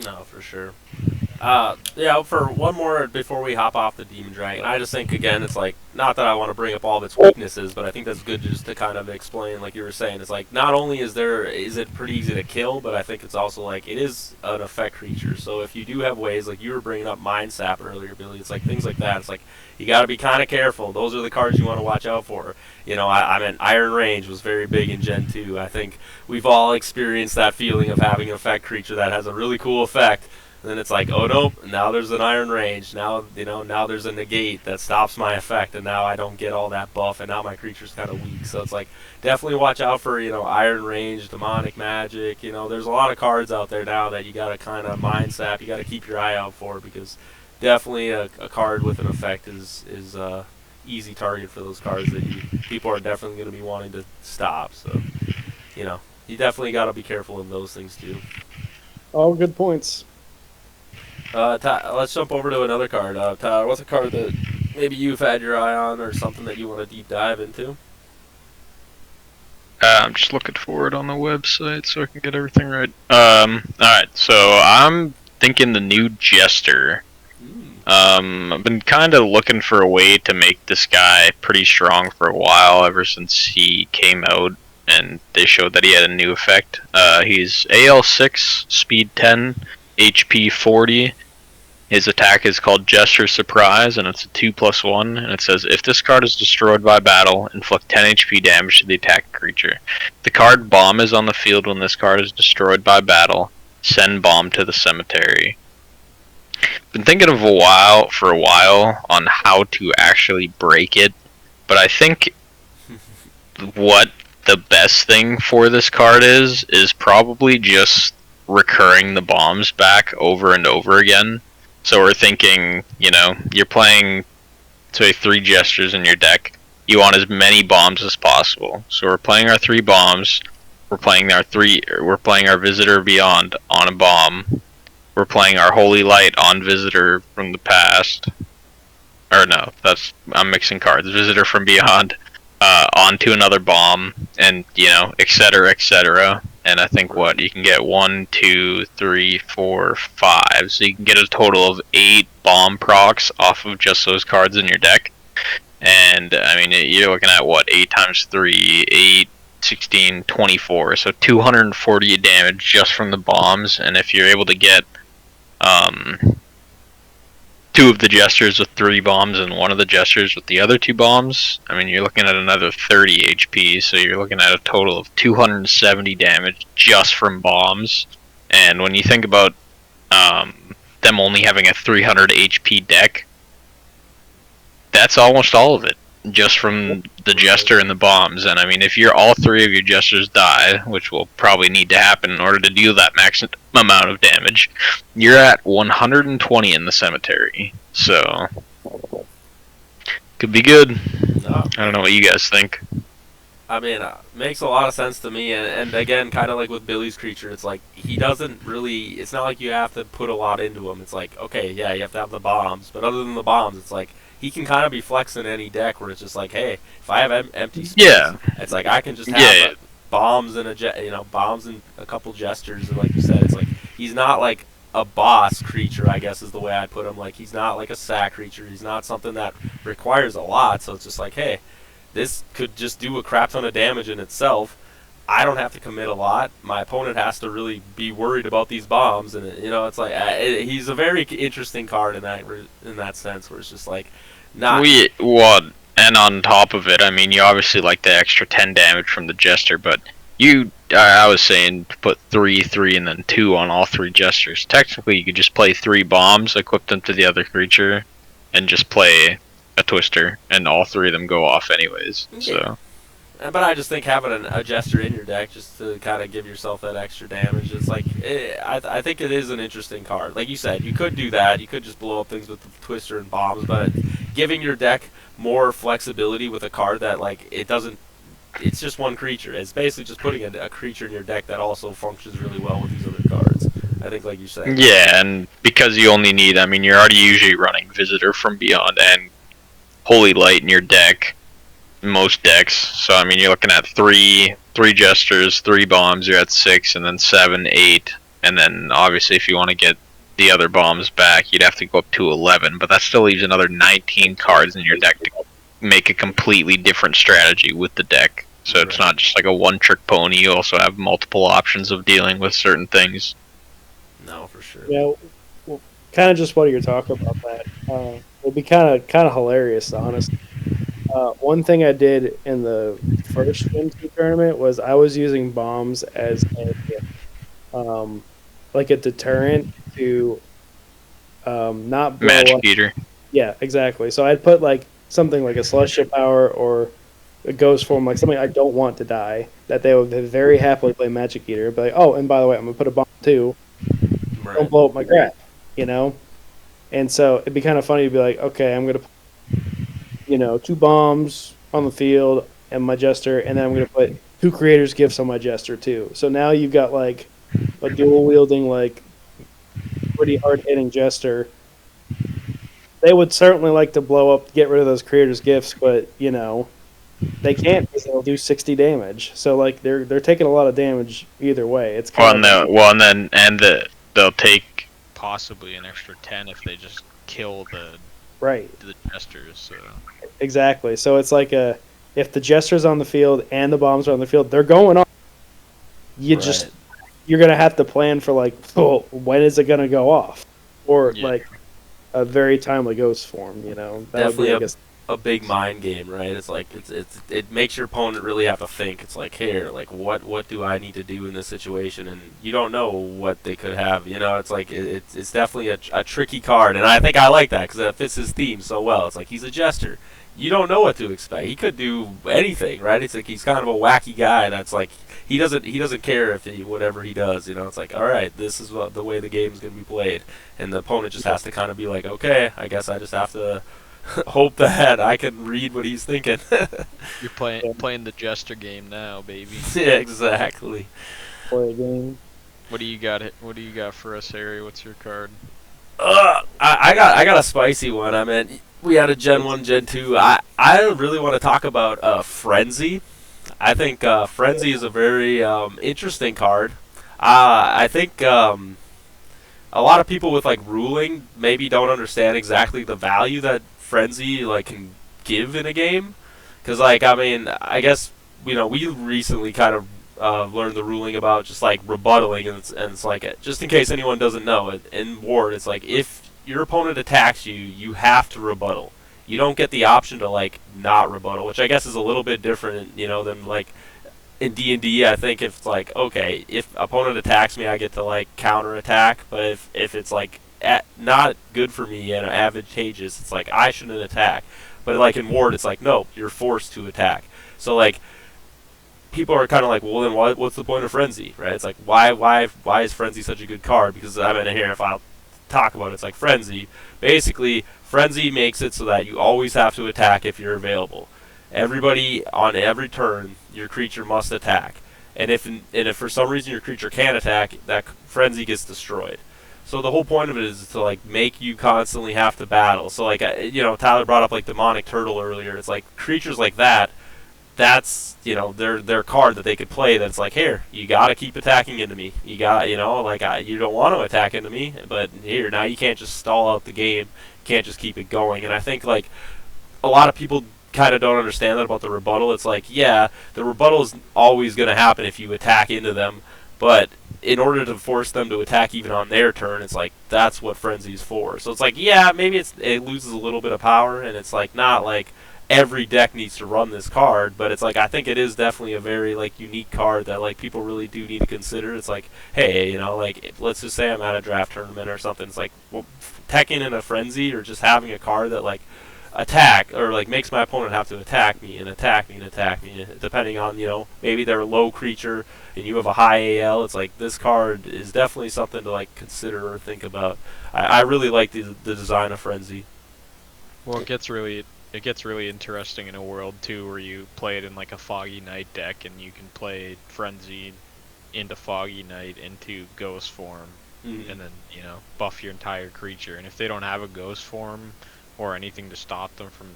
No, for sure. For one more before we hop off the Demon Dragon, I just think, again, it's like, not that I want to bring up all of its weaknesses, but I think that's good just to kind of explain, like you were saying, it's like, not only is it pretty easy to kill, but I think it's also like, it is an effect creature, so if you do have ways, like you were bringing up Mind Sap earlier, Billy, it's like things like that, it's like, you got to be kind of careful. Those are the cards you want to watch out for. I mean, Iron Range was very big in Gen 2. I think we've all experienced that feeling of having an effect creature that has a really cool effect. And then it's like, oh nope, now there's an Iron Range. Now there's a negate that stops my effect, and now I don't get all that buff, and now my creature's kind of weak. So it's like, definitely watch out for Iron Range, Demonic Magic. There's a lot of cards out there now that you got to kind of Mind Sap. You got to keep your eye out for, because definitely a card with an effect is easy target for those cards that people are definitely going to be wanting to stop. So you definitely got to be careful in those things too. All good points. Let's jump over to another card. Tyler, what's a card that maybe you've had your eye on or something that you want to deep dive into? I'm just looking for it on the website so I can get everything right. Alright, so I'm thinking the new Jester. I've been kind of looking for a way to make this guy pretty strong for a while, ever since he came out and they showed that he had a new effect. He's AL6, speed 10, HP 40. His attack is called Gesture Surprise, and it's a 2+1, and it says, if this card is destroyed by battle, inflict 10 HP damage to the attacking creature. If the card Bomb is on the field when this card is destroyed by battle, send Bomb to the cemetery. Been thinking of for a while on how to actually break it, but I think what the best thing for this card is probably just recurring the bombs back over and over again. So we're thinking, you're playing, say, 3 gestures in your deck. You want as many bombs as possible. So we're playing our 3 bombs. We're playing our Visitor Beyond on a bomb. We're playing our Holy Light on Visitor from the past. Or no, I'm mixing cards. Visitor from Beyond onto another bomb, and etc., etc. And I think you can get 1, 2, 3, 4, 5. So you can get a total of 8 bomb procs off of just those cards in your deck. And I mean, you're looking at 8 times 3, 8, 16, 24. So 240 damage just from the bombs. And if you're able to get 2 of the gestures with 3 bombs and 1 of the gestures with the other 2 bombs, I mean, you're looking at another 30 HP, so you're looking at a total of 270 damage just from bombs. And when you think about them only having a 300 HP deck, that's almost all of it, just from the Jester and the bombs. And I mean, if all 3 of your Jesters die, which will probably need to happen in order to deal that max amount of damage, you're at 120 in the cemetery. So, could be good. No. I don't know what you guys think. I mean, makes a lot of sense to me, and again, kind of like with Billy's creature, it's like, he doesn't really, it's not like you have to put a lot into him. It's like, okay, yeah, you have to have the bombs, but other than the bombs, it's like, he can kind of be flexing any deck where it's just like, hey, if I have empty space, it's like, I can just have bombs and bombs and a couple gestures, and like you said, it's like, he's not like a boss creature, I guess is the way I put him. Like, he's not like a sack creature, he's not something that requires a lot, so it's just like, hey, this could just do a crap ton of damage in itself. I don't have to commit a lot. My opponent has to really be worried about these bombs, and it's like he's a very interesting card in that sense, where it's just like not. And on top of it, I mean, you obviously like the extra 10 damage from the Jester, but I was saying to put 3, 3, and then 2 on all 3 Gestures. Technically, you could just play 3 bombs, equip them to the other creature, and just play a Twister, and all 3 of them go off anyways. Yeah. So. But I just think having a Jester in your deck just to kind of give yourself that extra damage, it's like, I think it is an interesting card. Like you said, you could do that. You could just blow up things with the Twister and bombs, but giving your deck more flexibility with a card that, like, it's just one creature. It's basically just putting a creature in your deck that also functions really well with these other cards. I think, like you said. Yeah, and because you only need, I mean, you're already usually running Visitor from Beyond and Holy Light in your deck. Most decks, so I mean, you're looking at 3 Gestures, 3 bombs, you're at 6, and then 7, 8, and then obviously if you want to get the other bombs back, you'd have to go up to 11, but that still leaves another 19 cards in your deck to make a completely different strategy with the deck. So it's not just like a one-trick pony, you also have multiple options of dealing with certain things. No, for sure. Yeah, well, kind of just what you're talking about that. It'd be kind of hilarious, honestly. One thing I did in the first Twin tournament was I was using bombs as like a deterrent to not blow Magic up. Eater. Yeah, exactly. So I'd put like something like a Celestial Power or a Ghost Form, like something I don't want to die, that they would very happily play Magic Eater. But like, oh, and by the way, I'm gonna put a bomb too. Right. Don't blow up my crap, And so it'd be kind of funny to be like, okay, I'm gonna put 2 bombs on the field and my Jester, and then I'm going to put 2 Creator's Gifts on my Jester too. So now you've got like a dual wielding like pretty hard hitting Jester. They would certainly like to blow up, get rid of those creators' gifts, but they can't because they'll do 60 damage. So like they're taking a lot of damage either way. It's kind of they'll take possibly an extra 10 if they just kill right. the jesters. So. Exactly. So it's like if the Jester's on the field and the bombs are on the field, they're going on. You're gonna have to plan for like, oh, when is it gonna go off, or like a very timely ghost form. That Definitely would be, a big mind game, right? It's like it makes your opponent really have to think. It's like, here, like what do I need to do in this situation? And you don't know what they could have. It's like it's definitely a tricky card, and I think I like that because it fits his theme so well. It's like he's a jester. You don't know what to expect. He could do anything, right? It's like he's kind of a wacky guy that's like he doesn't care if whatever he does. It's like, all right, this is the way the game's gonna be played, and the opponent just has to kind of be like, okay, I guess I just have to hope that I can read what he's thinking. You're playing the jester game now, baby. Yeah, exactly. play a game. What do you got? What do you got for us, Harry? What's your card? I got a spicy one. I mean, we had a Gen 1, Gen 2. I really want to talk about Frenzy. I think Frenzy is a very interesting card. I think a lot of people with like ruling maybe don't understand exactly the value that Frenzy like can give in a game. Because like I guess we recently kind of learned the ruling about just like rebuttaling, and it's like, just in case anyone doesn't know, in Ward it's like if your opponent attacks you, you have to rebuttal. You don't get the option to like not rebuttal, which I guess is a little bit different, than like in D&D. I think if it's like, okay, if opponent attacks me, I get to like counter attack, but if it's like not good for me and advantageous, it's like I shouldn't attack. But like in Ward, it's like, no, you're forced to attack. So like people are kind of like, well, then what's the point of Frenzy, right? It's like, why is Frenzy such a good card? Because here, if I'll talk about it, it's like Frenzy. Basically, Frenzy makes it so that you always have to attack if you're available. Everybody on every turn, your creature must attack. And if for some reason your creature can't attack, that Frenzy gets destroyed. So the whole point of it is to like make you constantly have to battle. So like Tyler brought up like Demonic Turtle earlier. It's like creatures like that. That's their card that they could play. That's like, here, you gotta keep attacking into me. You got you don't want to attack into me, but here now you can't just stall out the game. You can't just keep it going. And I think like a lot of people kind of don't understand that about the rebuttal. It's like, yeah, the rebuttal is always going to happen if you attack into them, but in order to force them to attack even on their turn, it's like that's what Frenzy's for. So it's like, yeah, maybe it loses a little bit of power, and it's like not like every deck needs to run this card, but it's like I think it is definitely a very like unique card that like people really do need to consider. It's like, hey, like let's just say I'm at a draft tournament or something. It's like, well, teching in a Frenzy or just having a card that like attack or like makes my opponent have to attack me and attack me and attack me, depending on maybe they're a low creature and you have a high AL. It's like this card is definitely something to like consider or think about. I really like the design of Frenzy. Well, it gets really interesting in a world too where you play it in like a Foggy Night deck and you can play Frenzy into Foggy Night into Ghost form, and then buff your entire creature. And if they don't have a Ghost form or anything to stop them from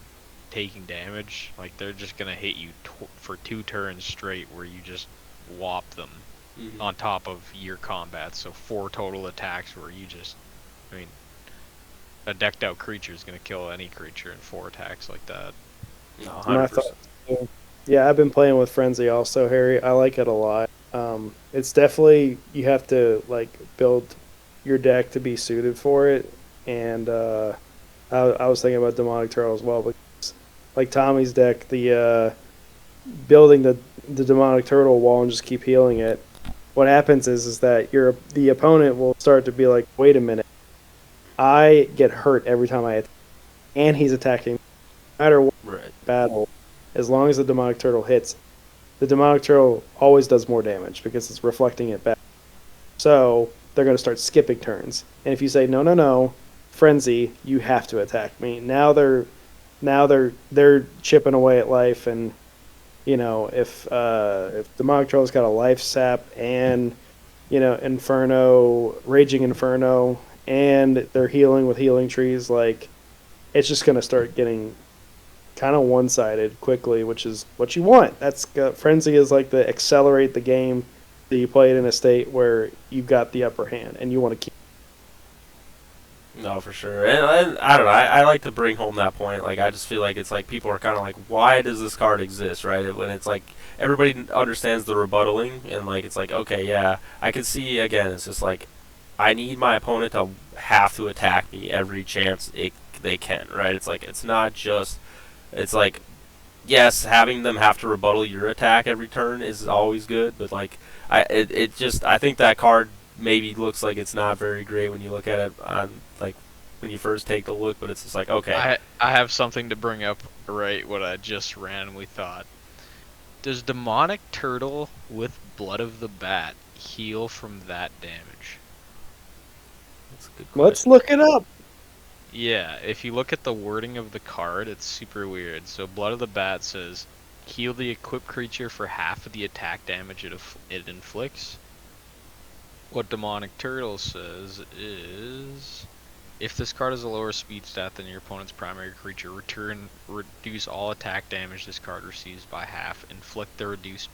taking damage, like they're just gonna hit you for 2 turns straight where you just whop them on top of your combat. So 4 total attacks where you just, a decked out creature is gonna kill any creature in 4 attacks like that. 100%. Yeah, I've been playing with Frenzy also, Harry. I like it a lot. It's definitely, you have to like build your deck to be suited for it, and I was thinking about Demonic Turtle as well, because like Tommy's deck, the building the Demonic Turtle wall and just keep healing it. What happens is that the opponent will start to be like, wait a minute, I get hurt every time I attack, and he's attacking. No matter what battle, as long as the Demonic Turtle hits, the Demonic Turtle always does more damage because it's reflecting it back. So they're going to start skipping turns. And if you say no, Frenzy, you have to attack me. Now they're chipping away at life, and if Demonic Turtle's got a life sap and Inferno, Raging Inferno, and they're healing with healing trees, like it's just gonna start getting kind of one-sided quickly, which is what you want. That's Frenzy is like to accelerate the game, that you play it in a state where you've got the upper hand, and you want to keep. No, for sure. And I don't know. I like to bring home that point. Like, I just feel like it's like people are kind of like, why does this card exist, right? When it's like everybody understands the rebuttaling, and like it's like, okay, yeah, I can see again. It's just like I need my opponent to have to attack me every chance they can, right? It's like it's not just. It's like, yes, having them have to rebuttal your attack every turn is always good, but like I think that card maybe looks like it's not very great when you look at it on like when you first take a look, but it's just like, okay. I have something to bring up, right, what I just randomly thought. Does Demonic Turtle with Blood of the Bat heal from that damage? That's a good Let's question. look it up. Yeah, if you look at the wording of the card, it's super weird. So Blood of the Bat says, heal the equipped creature for half of the attack damage it inflicts. What Demonic Turtle says is, if this card has a lower speed stat than your opponent's primary creature, reduce all attack damage this card receives by half. Inflict the reduced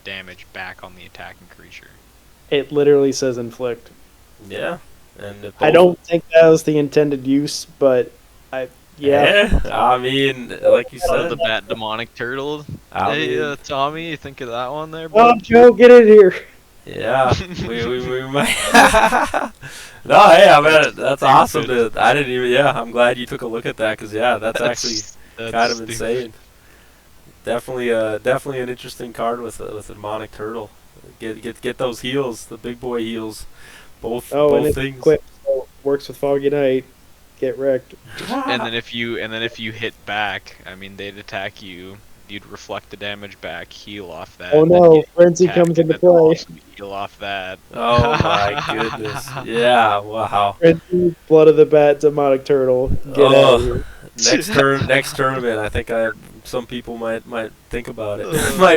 damage back on the attacking creature. It literally says inflict. Yeah. And if I don't think that was the intended use, but yeah. I mean, like you Blood of said, the Bat Demonic Turtle. I Hey, mean, Tommy, you think of that one there, Oh, bud? Joe, get in here. yeah, we might. No, hey, I mean that's awesome. I didn't even. Yeah, I'm glad you took a look at that because yeah, that's actually kind of stupid. insane. Definitely, definitely an interesting card with a demonic turtle. Get those heals, the big boy heals, both And it's things. quick, so it works with Foggy Night. Get wrecked. And then if you hit back, I mean they'd attack you. You'd reflect the damage back, heal off that. Oh and then no, you Frenzy attack, comes and into then play. also heal off that. Oh my goodness! Yeah, wow. Frenzy, Blood of the Bat, Demonic Turtle. Get out of here. Next tournament, I think some people might think about it.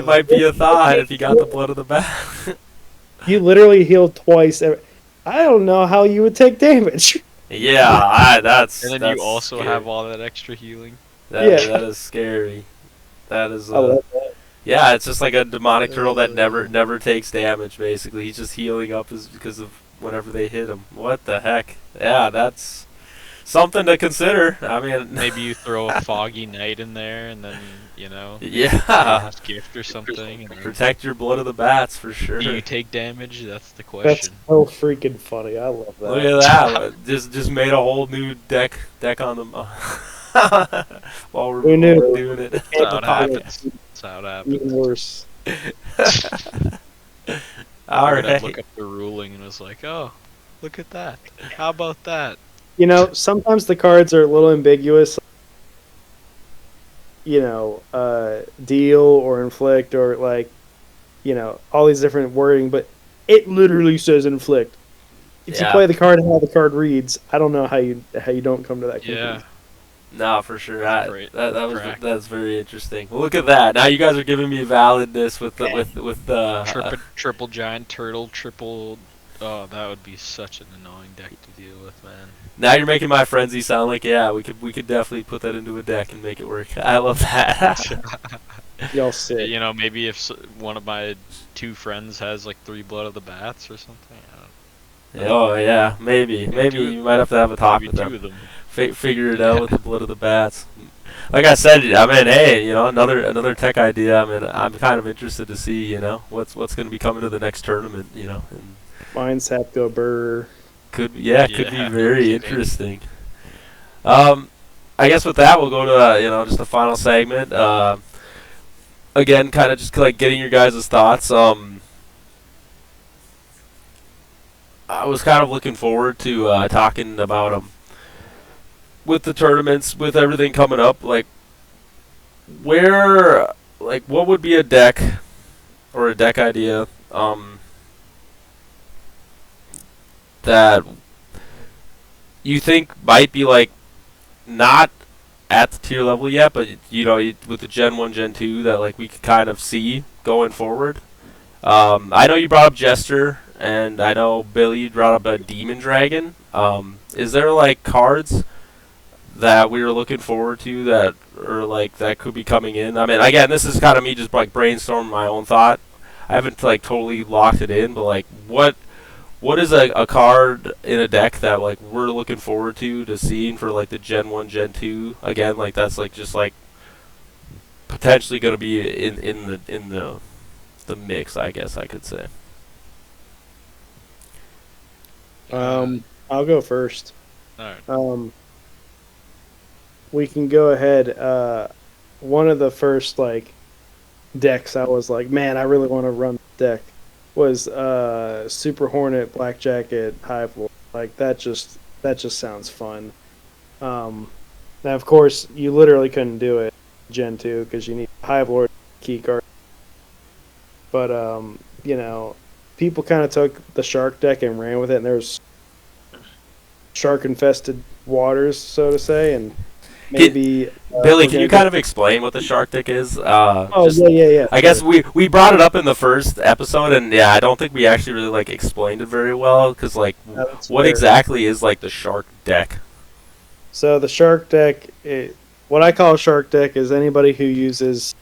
might be a thought if you got the blood of the bat. You literally heal twice. I don't know how you would take damage. Yeah, that's. And then that's you also scary. have all that extra healing. That is scary. That is. I love that. Yeah, it's just like a demonic turtle that never takes damage. Basically, he's just healing up because of whenever they hit him. What the heck? Yeah, that's something to consider. I mean, Maybe you throw a Foggy Night in there, and then yeah, gift or something. And then protect your blood of the bats for sure. do you take damage? That's the That's question. so freaking funny. I love that. Look at that! Just made a whole new deck on them while we're Who knew? doing it. That's how it happens. That's how it happens. Even worse. All Figured I'd right. look up the ruling and was like, oh, look at that. How about that? You know, sometimes the cards are a little ambiguous. Deal or inflict or all these different wording, but it literally says inflict. If you Yeah. play the card and how the card reads, I don't know how you don't come to that conclusion. Yeah. No, for sure. Great. That's very interesting. Well, look at that. Now you guys are giving me validness with the Triple giant turtle, triple. Oh, that would be such an annoying deck to deal with, man. Now you're making my frenzy sound like we could definitely put that into a deck and make it work. I love that. Y'all sick. Maybe if one of my two friends has like 3 Blood of the Bats or something. I don't know. Oh yeah, maybe you might have to have a talk Maybe with 2 them. of them. Figure it out with the blood of the bats. Like I said, I mean, hey, another tech idea. I mean, I'm kind of interested to see, what's going to be coming to the next tournament, and Mine's have to go burr. could be very interesting. interesting. I guess with that we'll go to just the final segment. Again, kind of just like getting your guys' thoughts. I was kind of looking forward to talking about them. With the tournaments, with everything coming up, what would be a deck or a deck idea that you think might be not at the tier level yet, but with the Gen 1, Gen 2 that we could kind of see going forward. I know you brought up Jester and I know Billy brought up a demon dragon. Is there like cards that we were looking forward to that, or like that could be coming in? I mean, again, this is kind of me just like brainstorming my own thought. I haven't like totally locked it in, but like what is a card in a deck that like we're looking forward to seeing for like the Gen 1, Gen 2? Again, like that's like just like potentially going to be in the mix, I guess I could say. I'll go first. Alright. We can go ahead. One of the first like decks I was like, man, I really want to run the deck was Super Hornet, Black Jacket, Hive Lord. Like that just sounds fun. Now of course you literally couldn't do it Gen 2 because you need Hive Lord key card. But you know, people kind of took the shark deck and ran with it, and there's shark infested waters, so to say, and maybe Billy, can you kind of explain what the shark deck is? Yeah. I guess we brought it up in the first episode, and yeah, I don't think we actually really like explained it very well, because like, what exactly is like the shark deck? So the shark deck, what I call a shark deck is anybody who uses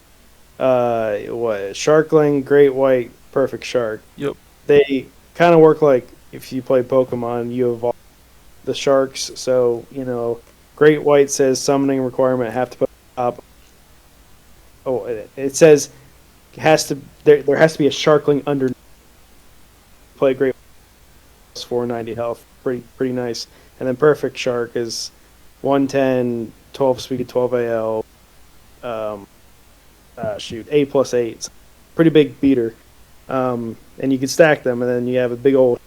Sharkling, Great White, Perfect Shark. Yep. They kind of work like if you play Pokemon, you evolve the sharks. So you know, Great White says summoning requirement have to put up. Oh, it says there has to be a Sharkling under. Play Great White, 490 health, pretty nice. And then Perfect Shark is 110, 12 speed, 12 AL. A plus 8, pretty big beater. And you can stack them, and then you have a big old.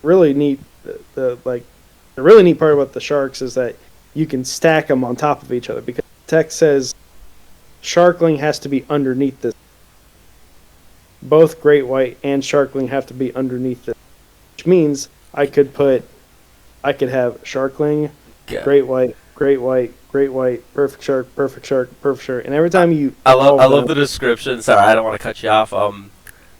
Really neat. The really neat part about the sharks is that you can stack them on top of each other, because the text says Sharkling has to be underneath this. Both Great White and Sharkling have to be underneath this, which means I could have Sharkling, Great White, Perfect Shark, and every time you. I love the description. Sorry, I don't want to cut you off.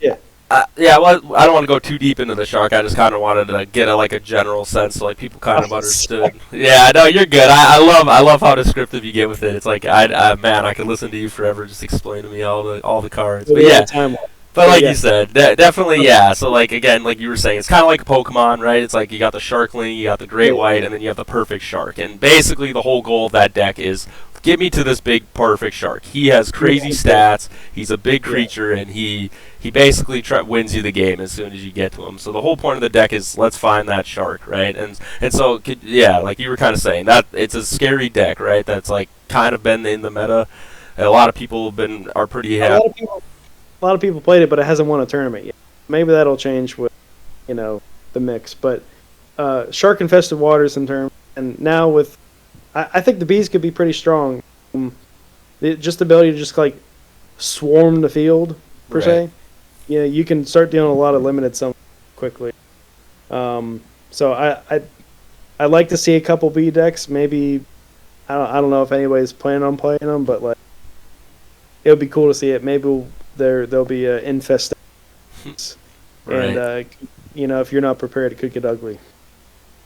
Yeah. Well, I don't want to go too deep into the shark. I just kind of wanted to get a general sense, so like people kind of understood. Yeah, no, you're good. I love how descriptive you get with it. It's like man, I could listen to you forever, just explain to me all the cards. But yeah. But like you said, definitely, yeah. So like again, like you were saying, it's kind of like Pokemon, right? It's like you got the Sharkling, you got the Great White, and then you have the Perfect Shark. And basically, the whole goal of that deck is get me to this big Perfect Shark. He has crazy stats. He's a big creature, and he basically wins you the game as soon as you get to him. So the whole point of the deck is let's find that shark, right? And so yeah, like you were kind of saying, that it's a scary deck, right? That's like kind of been in the meta. A lot of people are pretty happy. A lot of people played it, but it hasn't won a tournament yet. Maybe that'll change with, the mix. But shark infested waters in terms, and now with, I think the bees could be pretty strong. Just the ability to just like swarm the field per se. Yeah, you can start dealing a lot of limited summons quickly. So I'd like to see a couple bee decks. Maybe I don't know if anybody's planning on playing them, but like it would be cool to see it. Maybe there'll be infestations, right. And if you're not prepared, it could get ugly.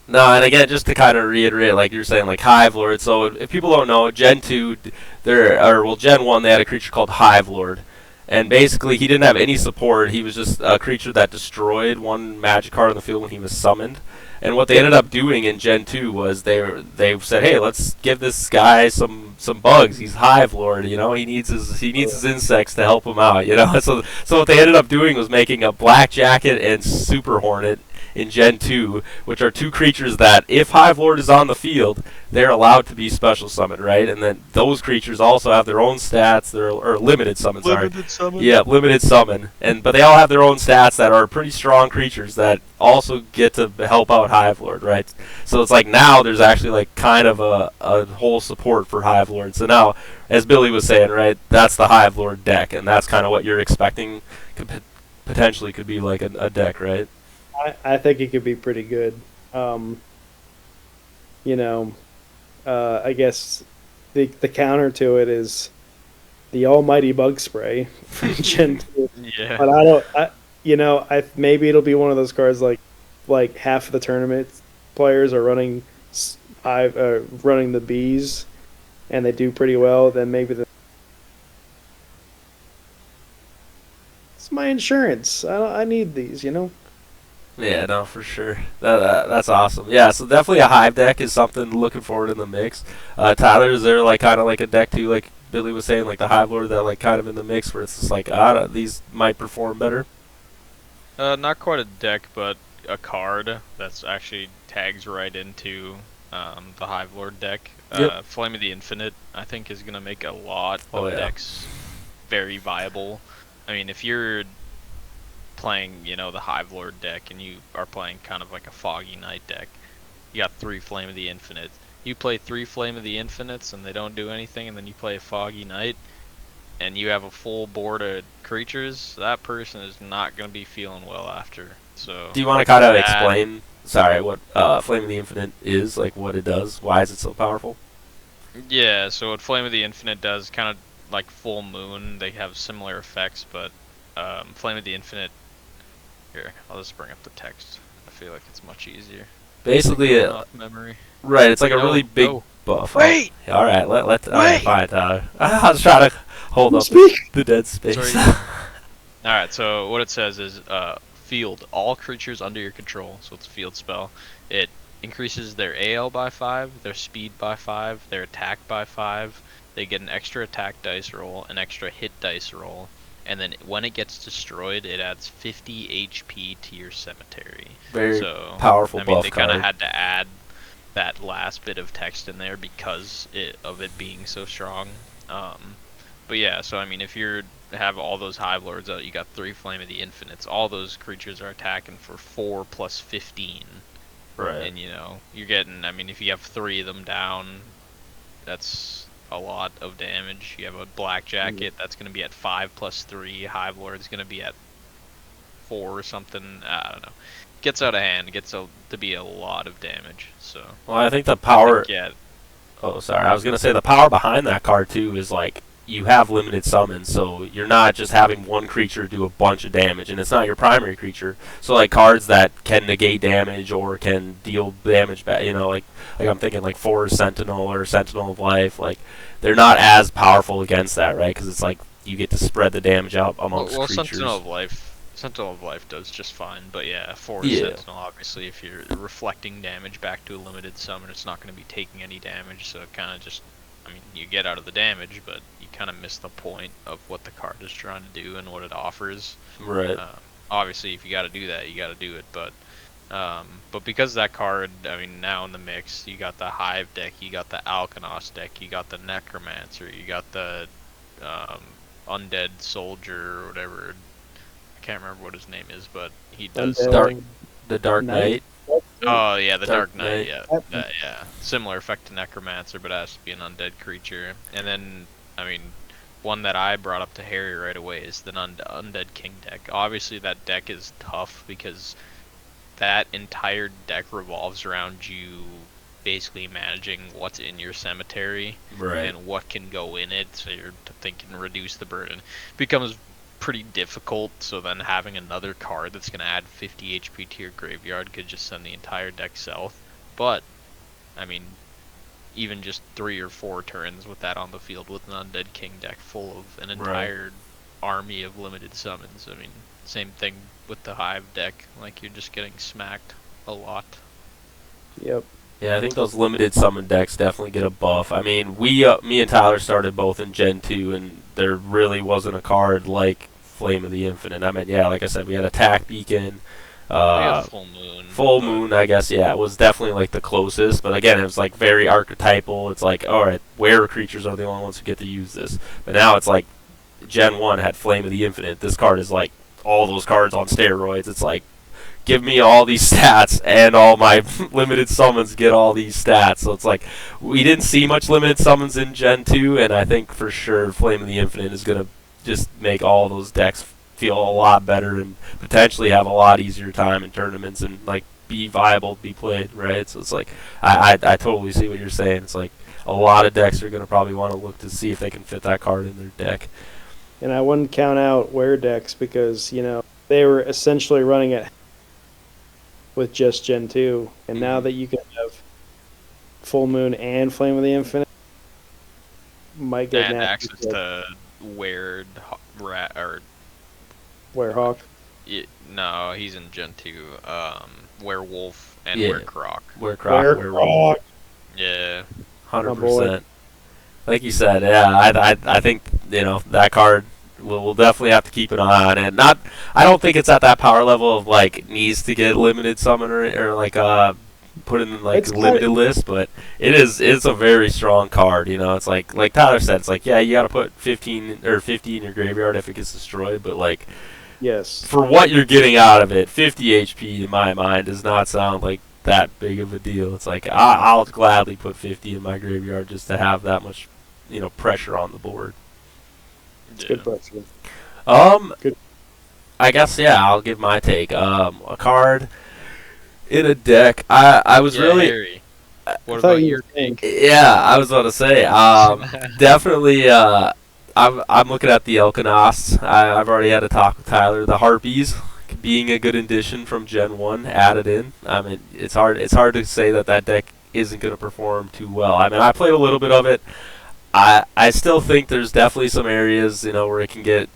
No, and again, just to kind of reiterate, like you were saying, like Hive Lord. So if people don't know, Gen 2, Gen 1, they had a creature called Hive Lord. And basically, he didn't have any support. He was just a creature that destroyed one magic card on the field when he was summoned. And what they ended up doing in Gen 2 was they said, hey, let's give this guy some bugs. He's Hive Lord, he needs his insects to help him out, So what they ended up doing was making a Black Jacket and Super Hornet in Gen 2, which are two creatures that, if Hive Lord is on the field, they're allowed to be special summoned, right? And then those creatures also have their own stats, or limited summon, Summon? Yeah, limited summon. But they all have their own stats that are pretty strong creatures that also get to help out Hive Lord, right? So it's like now there's actually like kind of a whole support for Hive Lord. So now, as Billy was saying, right, that's the Hive Lord deck, and that's kind of what you're expecting potentially could be like a deck, right? I think it could be pretty good. I guess the counter to it is the almighty bug spray from Gen 2. Yeah. But maybe it'll be one of those cards like half of the tournament players are running running the bees, and they do pretty well. Then maybe it's my insurance. I need these. Yeah, no, for sure. That's awesome. Yeah, so definitely a hive deck is something looking forward in the mix. Tyler, is there like kind of like a deck too, like Billy was saying, like the hive lord that like kind of in the mix where it's just like these might perform better? Not quite a deck, but a card that's actually tags right into the Hive Lord deck. Yep. Flame of the Infinite, I think, is going to make a lot Oh, of yeah. decks very viable. I mean, if you're playing, the Hive Lord deck and you are playing kind of like a Foggy Night deck, you got 3 Flame of the Infinite. You play 3 Flame of the Infinites and they don't do anything, and then you play a Foggy Night, and you have a full board of creatures, that person is not going to be feeling well after. So Do you want to kind of explain, sorry, what Flame of the Infinite is, like what it does? Why is it so powerful? yeah, so what Flame of the Infinite does, kind of like Full Moon, they have similar effects, but Flame of the Infinite, here, I'll just bring up the text. I feel like it's much easier. Basically, Off memory. right, it's like a No, really big no. buff. Wait! Oh, all right, all right, Wait! fine, Tyler. I was trying to hold up Speak. the dead space. Sorry. Alright, so what it says is, field all creatures under your control, so it's a field spell. It increases their AL by 5, their speed by 5, their attack by 5. They get an extra attack dice roll, an extra hit dice roll, and then when it gets destroyed, it adds 50 HP to your cemetery. Very So, powerful I mean, buff they kind of card. had to add that last bit of text in there because of it being so strong. But yeah, so I mean, if you have all those Hive Lords out, you got 3 Flame of the Infinites. All those creatures are attacking for 4 plus 15. Right. And you're getting, I mean, if you have 3 of them down, that's a lot of damage. You have a Black Jacket, that's going to be at 5 plus 3. Hive Lord's going to be at 4 or something. I don't know. Gets out of hand. Gets to be a lot of damage. So. Well, I think the power. Yeah. Oh, sorry. I was gonna say the power behind that card too is like you have limited summons, so you're not just having one creature do a bunch of damage, and it's not your primary creature. So like cards that can negate damage or can deal damage back, like I'm thinking like Forest Sentinel or Sentinel of Life, like they're not as powerful against that, right? Because it's like you get to spread the damage out amongst Well, creatures. Sentinel of Life does just fine, but yeah, for Yeah. Sentinel, obviously, if you're reflecting damage back to a limited summon, it's not going to be taking any damage, so it kind of just, I mean, you get out of the damage, but you kind of miss the point of what the card is trying to do and what it offers. Right. Obviously, if you got to do that, you got to do it, but because that card, I mean, now in the mix, you got the Hive deck, you got the Alkanos deck, you got the Necromancer, you got the Undead Soldier or whatever. I can't remember what his name is, but he does. The Dark Knight. Oh yeah, the Dark Knight. Knight. Yeah. Similar effect to Necromancer, but it has to be an undead creature. And then, I mean, one that I brought up to Harry right away is the Undead King deck. Obviously, that deck is tough because that entire deck revolves around you basically managing what's in your cemetery Right. and what can go in it. So you're thinking reduce the burden. Becomes pretty difficult, so then having another card that's going to add 50 HP to your graveyard could just send the entire deck south. But, I mean, even just 3 or 4 turns with that on the field with an Undead King deck full of an entire army of limited summons. I mean, same thing with the Hive deck, like you're just getting smacked a lot. Yep. Yeah, I think those limited summon decks definitely get a buff. I mean, me and Tyler started both in Gen 2, and there really wasn't a card like Flame of the Infinite. I mean, yeah, like I said, we had Attack Beacon, Full Moon. Full Moon, I guess, yeah, it was definitely like the closest, but again, it was like very archetypal. It's like, alright, were creatures are the only ones who get to use this. But now it's like, Gen 1 had Flame of the Infinite. This card is like all those cards on steroids. It's like, give me all these stats, and all my limited summons get all these stats. So it's like, we didn't see much limited summons in Gen 2, and I think for sure Flame of the Infinite is going to just make all those decks feel a lot better and potentially have a lot easier time in tournaments and like be viable to be played, right? So it's like, I totally see what you're saying. It's like a lot of decks are going to probably want to look to see if they can fit that card in their deck. And I wouldn't count out wear decks because, they were essentially running it with just Gen 2, and now that you can have Full Moon and Flame of the Infinite, might get And nasty access to Weird Rat or Werehawk. no, he's in Gen 2. Werewolf and Yeah. Werecroc. Werewolf. Yeah. 100%. Like you said, yeah, I think that card we'll definitely have to keep an eye on it. I don't think it's at that power level of like needs to get limited summon or like put in like It's limited list, but it's a very strong card. It's like Tyler said, it's like, yeah, you got to put 15 or 50 in your graveyard if it gets destroyed, but like Yes. for what you're getting out of it, 50 HP in my mind does not sound like that big of a deal. It's like I'll gladly put 50 in my graveyard just to have that much pressure on the board. It's good question. Good. I guess I'll give my take. A card in a deck. I was really. Harry. What I thought about you your were think. Yeah, I was about to say. Definitely. I'm looking at the Elkanost. I've already had a talk with Tyler. The Harpies being a good addition from Gen 1 added in. I mean, it's hard to say that deck isn't going to perform too well. I mean, I played a little bit of it. I still think there's definitely some areas, where it can get,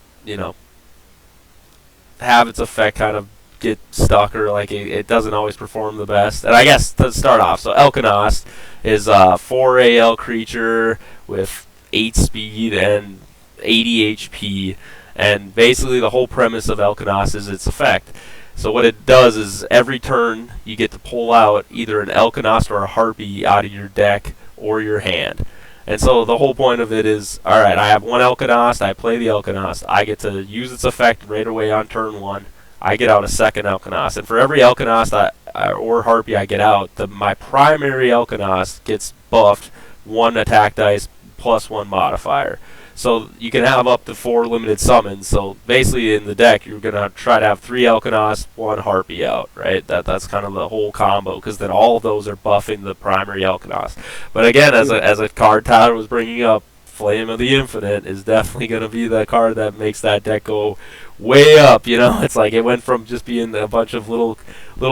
have its effect kind of get stuck or like it doesn't always perform the best. And I guess to start off, so Elkanost is a 4 AL creature with 8 speed and 80 HP. And basically the whole premise of Elkanost is its effect. So what it does is every turn you get to pull out either an Elkanost or a Harpy out of your deck or your hand. And so the whole point of it is, alright, I have one Elkanost, I play the Elkanost, I get to use its effect right away on turn 1, I get out a second Elkanost, and for every Elkanost or Harpy I get out, my primary Elkanost gets buffed 1 attack dice plus 1 modifier. So you can have up to 4 limited summons. So basically in the deck, you're going to try to have 3 Elkanost, 1 Harpy out, right? That's kind of the whole combo, because then all of those are buffing the primary Elkanost. But again, as a card Tyler was bringing up, Flame of the Infinite is definitely going to be the card that makes that deck go way up. It's like it went from just being a bunch of little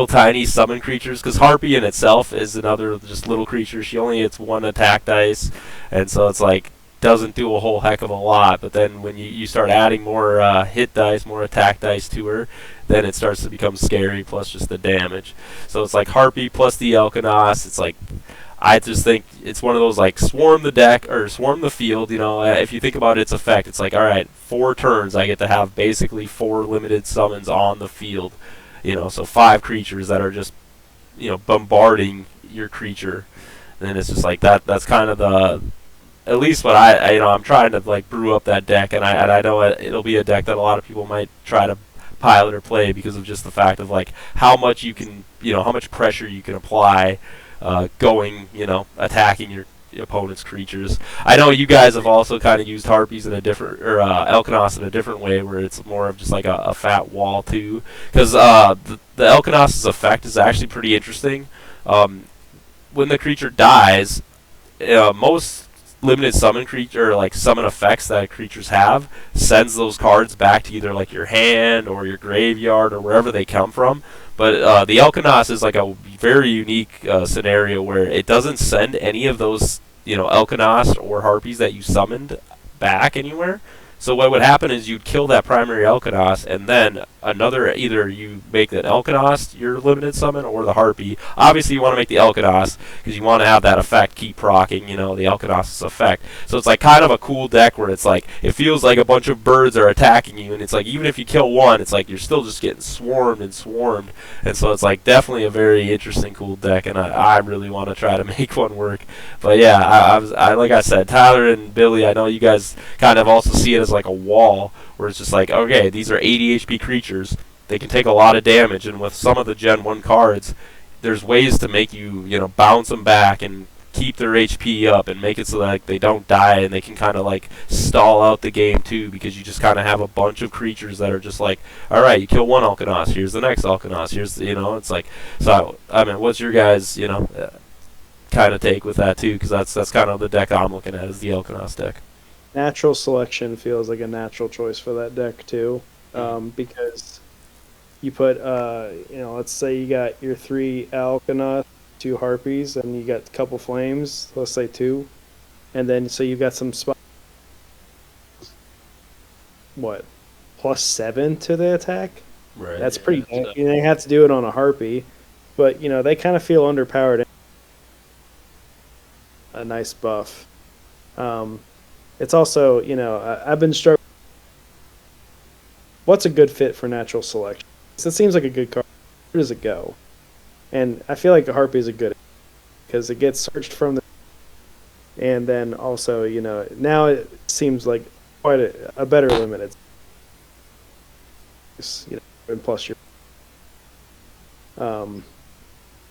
tiny summon creatures, because Harpy in itself is another just little creature. She only hits 1 attack dice, and so it's like doesn't do a whole heck of a lot. But then when you start adding more hit dice, more attack dice to her, then it starts to become scary, plus just the damage. So it's like Harpy plus the Elkanost. It's like, I just think it's one of those like swarm the deck or swarm the field. If you think about its effect, it's like, all right, 4 turns I get to have basically 4 limited summons on the field. So 5 creatures that are just bombarding your creature. And then it's just like that's kind of the, at least what I'm trying to like brew up that deck, and I know it'll be a deck that a lot of people might try to pilot or play because of just the fact of like how much you can, how much pressure you can apply, going, attacking your opponent's creatures. I know you guys have also kind of used Harpies in a different, or Elkanost in a different way, where it's more of just like a fat wall too, because the Elkanost's effect is actually pretty interesting. When the creature dies, most limited summon creature or like summon effects that creatures have sends those cards back to either like your hand or your graveyard or wherever they come from. But the Elkanost is like a very unique scenario where it doesn't send any of those Elkanost or Harpies that you summoned back anywhere. So what would happen is you'd kill that primary Elkanost, and then another, either you make an Elkanost your limited summon or the Harpy. Obviously you want to make the Elkanost because you want to have that effect keep proccing, the Elkanost's effect. So it's like kind of a cool deck where it's like it feels like a bunch of birds are attacking you, and it's like even if you kill one, it's like you're still just getting swarmed. And so it's like definitely a very interesting, cool deck, and I really want to try to make one work. But yeah, I like I said, Tyler and Billy, I know you guys kind of also see it as like a wall where it's just like, okay, these are 80 HP creatures, they can take a lot of damage, and with some of the Gen 1 cards there's ways to make you bounce them back and keep their HP up and make it so that like, they don't die, and they can kind of like stall out the game too, because you just kind of have a bunch of creatures that are just like, alright, you kill one Elkanost, here's the next Elkanost, here's it's like, so I mean, what's your guys kind of take with that too, because that's kind of the deck I'm looking at, is the Elkanost deck. Natural Selection feels like a natural choice for that deck too, because you put let's say you got your 3 Alkanoth, 2 Harpies, and you got a couple Flames. Let's say 2, and then so you've got some spot. What? +7 to the attack. Right. That's pretty. They have to do it on a Harpy, but they kind of feel underpowered. A nice buff. It's also I've been struggling. What's a good fit for natural selection? So it seems like a good card. Where does it go? And I feel like the Harpy is a good because it gets searched from the. And then also now it seems like quite a better limited. And plus your.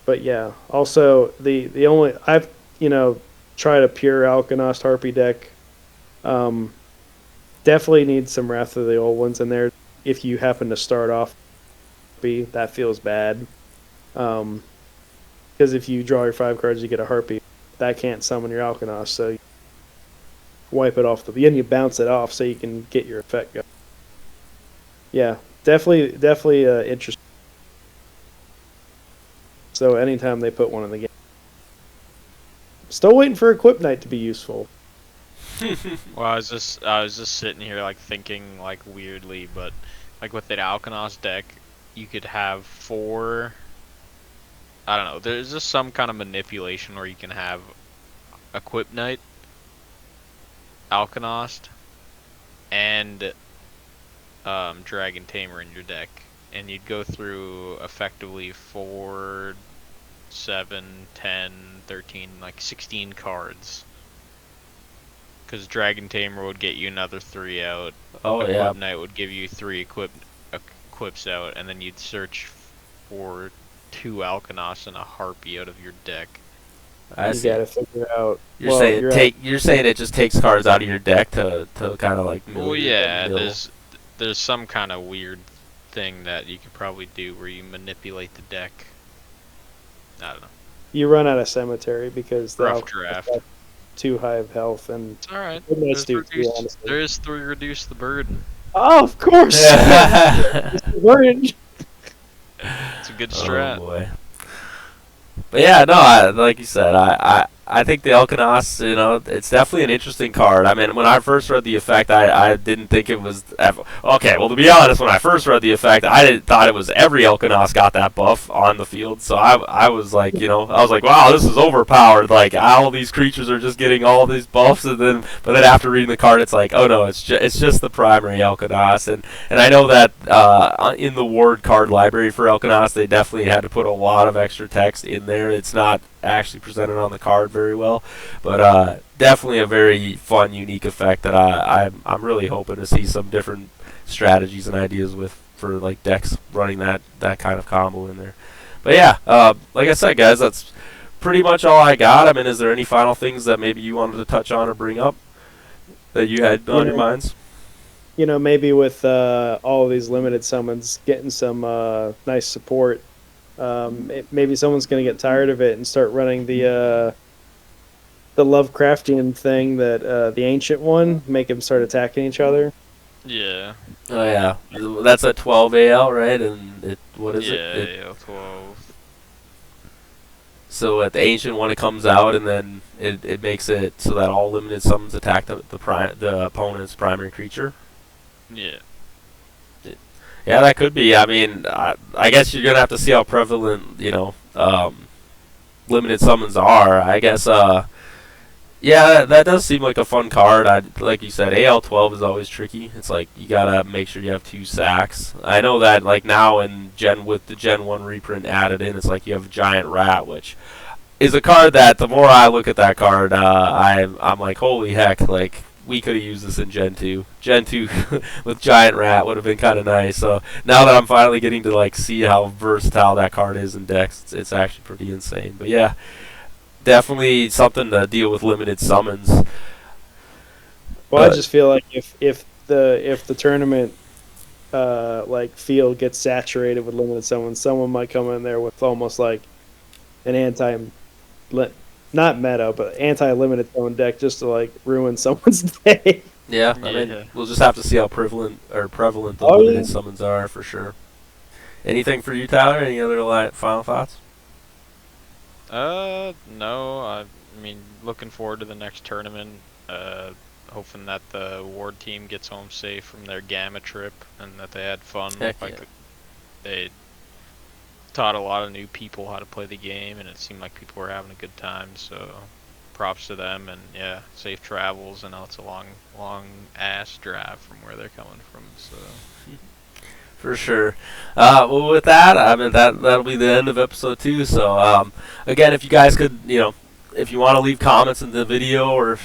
But yeah, also the only I've tried a pure Alkanost Harpy deck. Definitely need some Wrath of the Old Ones in there. If you happen to start off, that feels bad. Because if you draw your 5 cards, you get a Harpy. That can't summon your Alkanost, so you wipe it off and you bounce it off so you can get your effect going. Yeah, definitely interesting. So anytime they put one in the game. Still waiting for Equip Knight to be useful. Well, I was just sitting here like thinking like weirdly, but like with the Alkanost deck, you could have 4. I don't know. There's just some kind of manipulation where you can have Equip Knight, Alkanost, and Dragon Tamer in your deck, and you'd go through effectively 4, 7, 10, 13, like 16 cards. Because Dragon Tamer would get you another 3 out. Equip Knight would give you 3 equips out, and then you'd search for 2 Alkanos and a Harpy out of your deck. You gotta figure out. You're saying it just takes cards out of your deck to kind of like. Well, yeah. There's some kind of weird thing that you could probably do where you manipulate the deck. I don't know. You run out of cemetery because the rough draft. Too high of health, and it's all right. There is 3 reduce the burden. Oh, of course. It's the burden. It's a good strat. Oh boy. But yeah, no, like you said, I think the Alkanos, it's definitely an interesting card. I mean, when I first read the effect, I didn't think it was... Okay, well, to be honest, when I first read the effect, I thought it was every Alkanos got that buff on the field. So I was like, wow, this is overpowered. Like, all these creatures are just getting all these buffs. But then after reading the card, it's like, oh no, it's just the primary Alkanos. And I know that in the Ward card library for Alkanos, they definitely had to put a lot of extra text in there. It's not actually presented on the card very well, but definitely a very fun, unique effect that I'm really hoping to see some different strategies and ideas for like decks running that kind of combo in there. But yeah, like I said, guys, that's pretty much all I got. I mean, is there any final things that maybe you wanted to touch on or bring up that you had on your minds? Maybe with all of these limited summons, getting some nice support. Maybe someone's going to get tired of it and start running the Lovecraftian thing that the ancient one, make them start attacking each other. Yeah. Oh yeah, that's a 12 AL, right? And what is it? Yeah, 12. So at the ancient one, it comes out, and then it makes it so that all limited summons attack the opponent's primary creature. Yeah. Yeah, that could be. I mean, I guess you're gonna have to see how prevalent, limited summons are. I guess. Yeah, that does seem like a fun card. Like you said, AL12 is always tricky. It's like you gotta make sure you have 2 sacks. I know that like now with the Gen 1 reprint added in, it's like you have Giant Rat, which is a card that the more I look at that card, I'm like, holy heck, like. We could have used this in Gen 2. Gen 2 with Giant Rat would have been kind of nice. So now that I'm finally getting to like see how versatile that card is in decks, it's actually pretty insane. But yeah, definitely something to deal with limited summons. Well, I just feel like if the tournament field gets saturated with limited summons, someone might come in there with almost like an not meta, but anti-limited summon deck just to like ruin someone's day. Yeah, I mean, we'll just have to see how prevalent the limited summons are for sure. Anything for you, Tyler? Any other final thoughts? No. I mean, looking forward to the next tournament. Hoping that the award team gets home safe from their Gamma trip and that they had fun. Heck yeah. They taught a lot of new people how to play the game, and it seemed like people were having a good time. So, props to them, and yeah, safe travels. I know it's a long ass drive from where they're coming from. So. For sure. Well, with that, I mean that'll be the end of episode 2. So again, if you guys could, if you want to leave comments in the video, or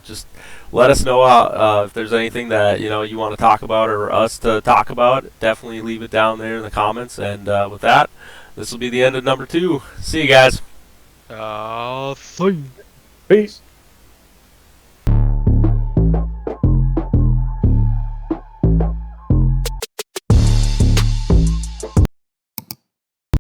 just let us know if there's anything that you want to talk about or us to talk about. Definitely leave it down there in the comments. And with that, this will be the end of number 2. See you guys. Peace.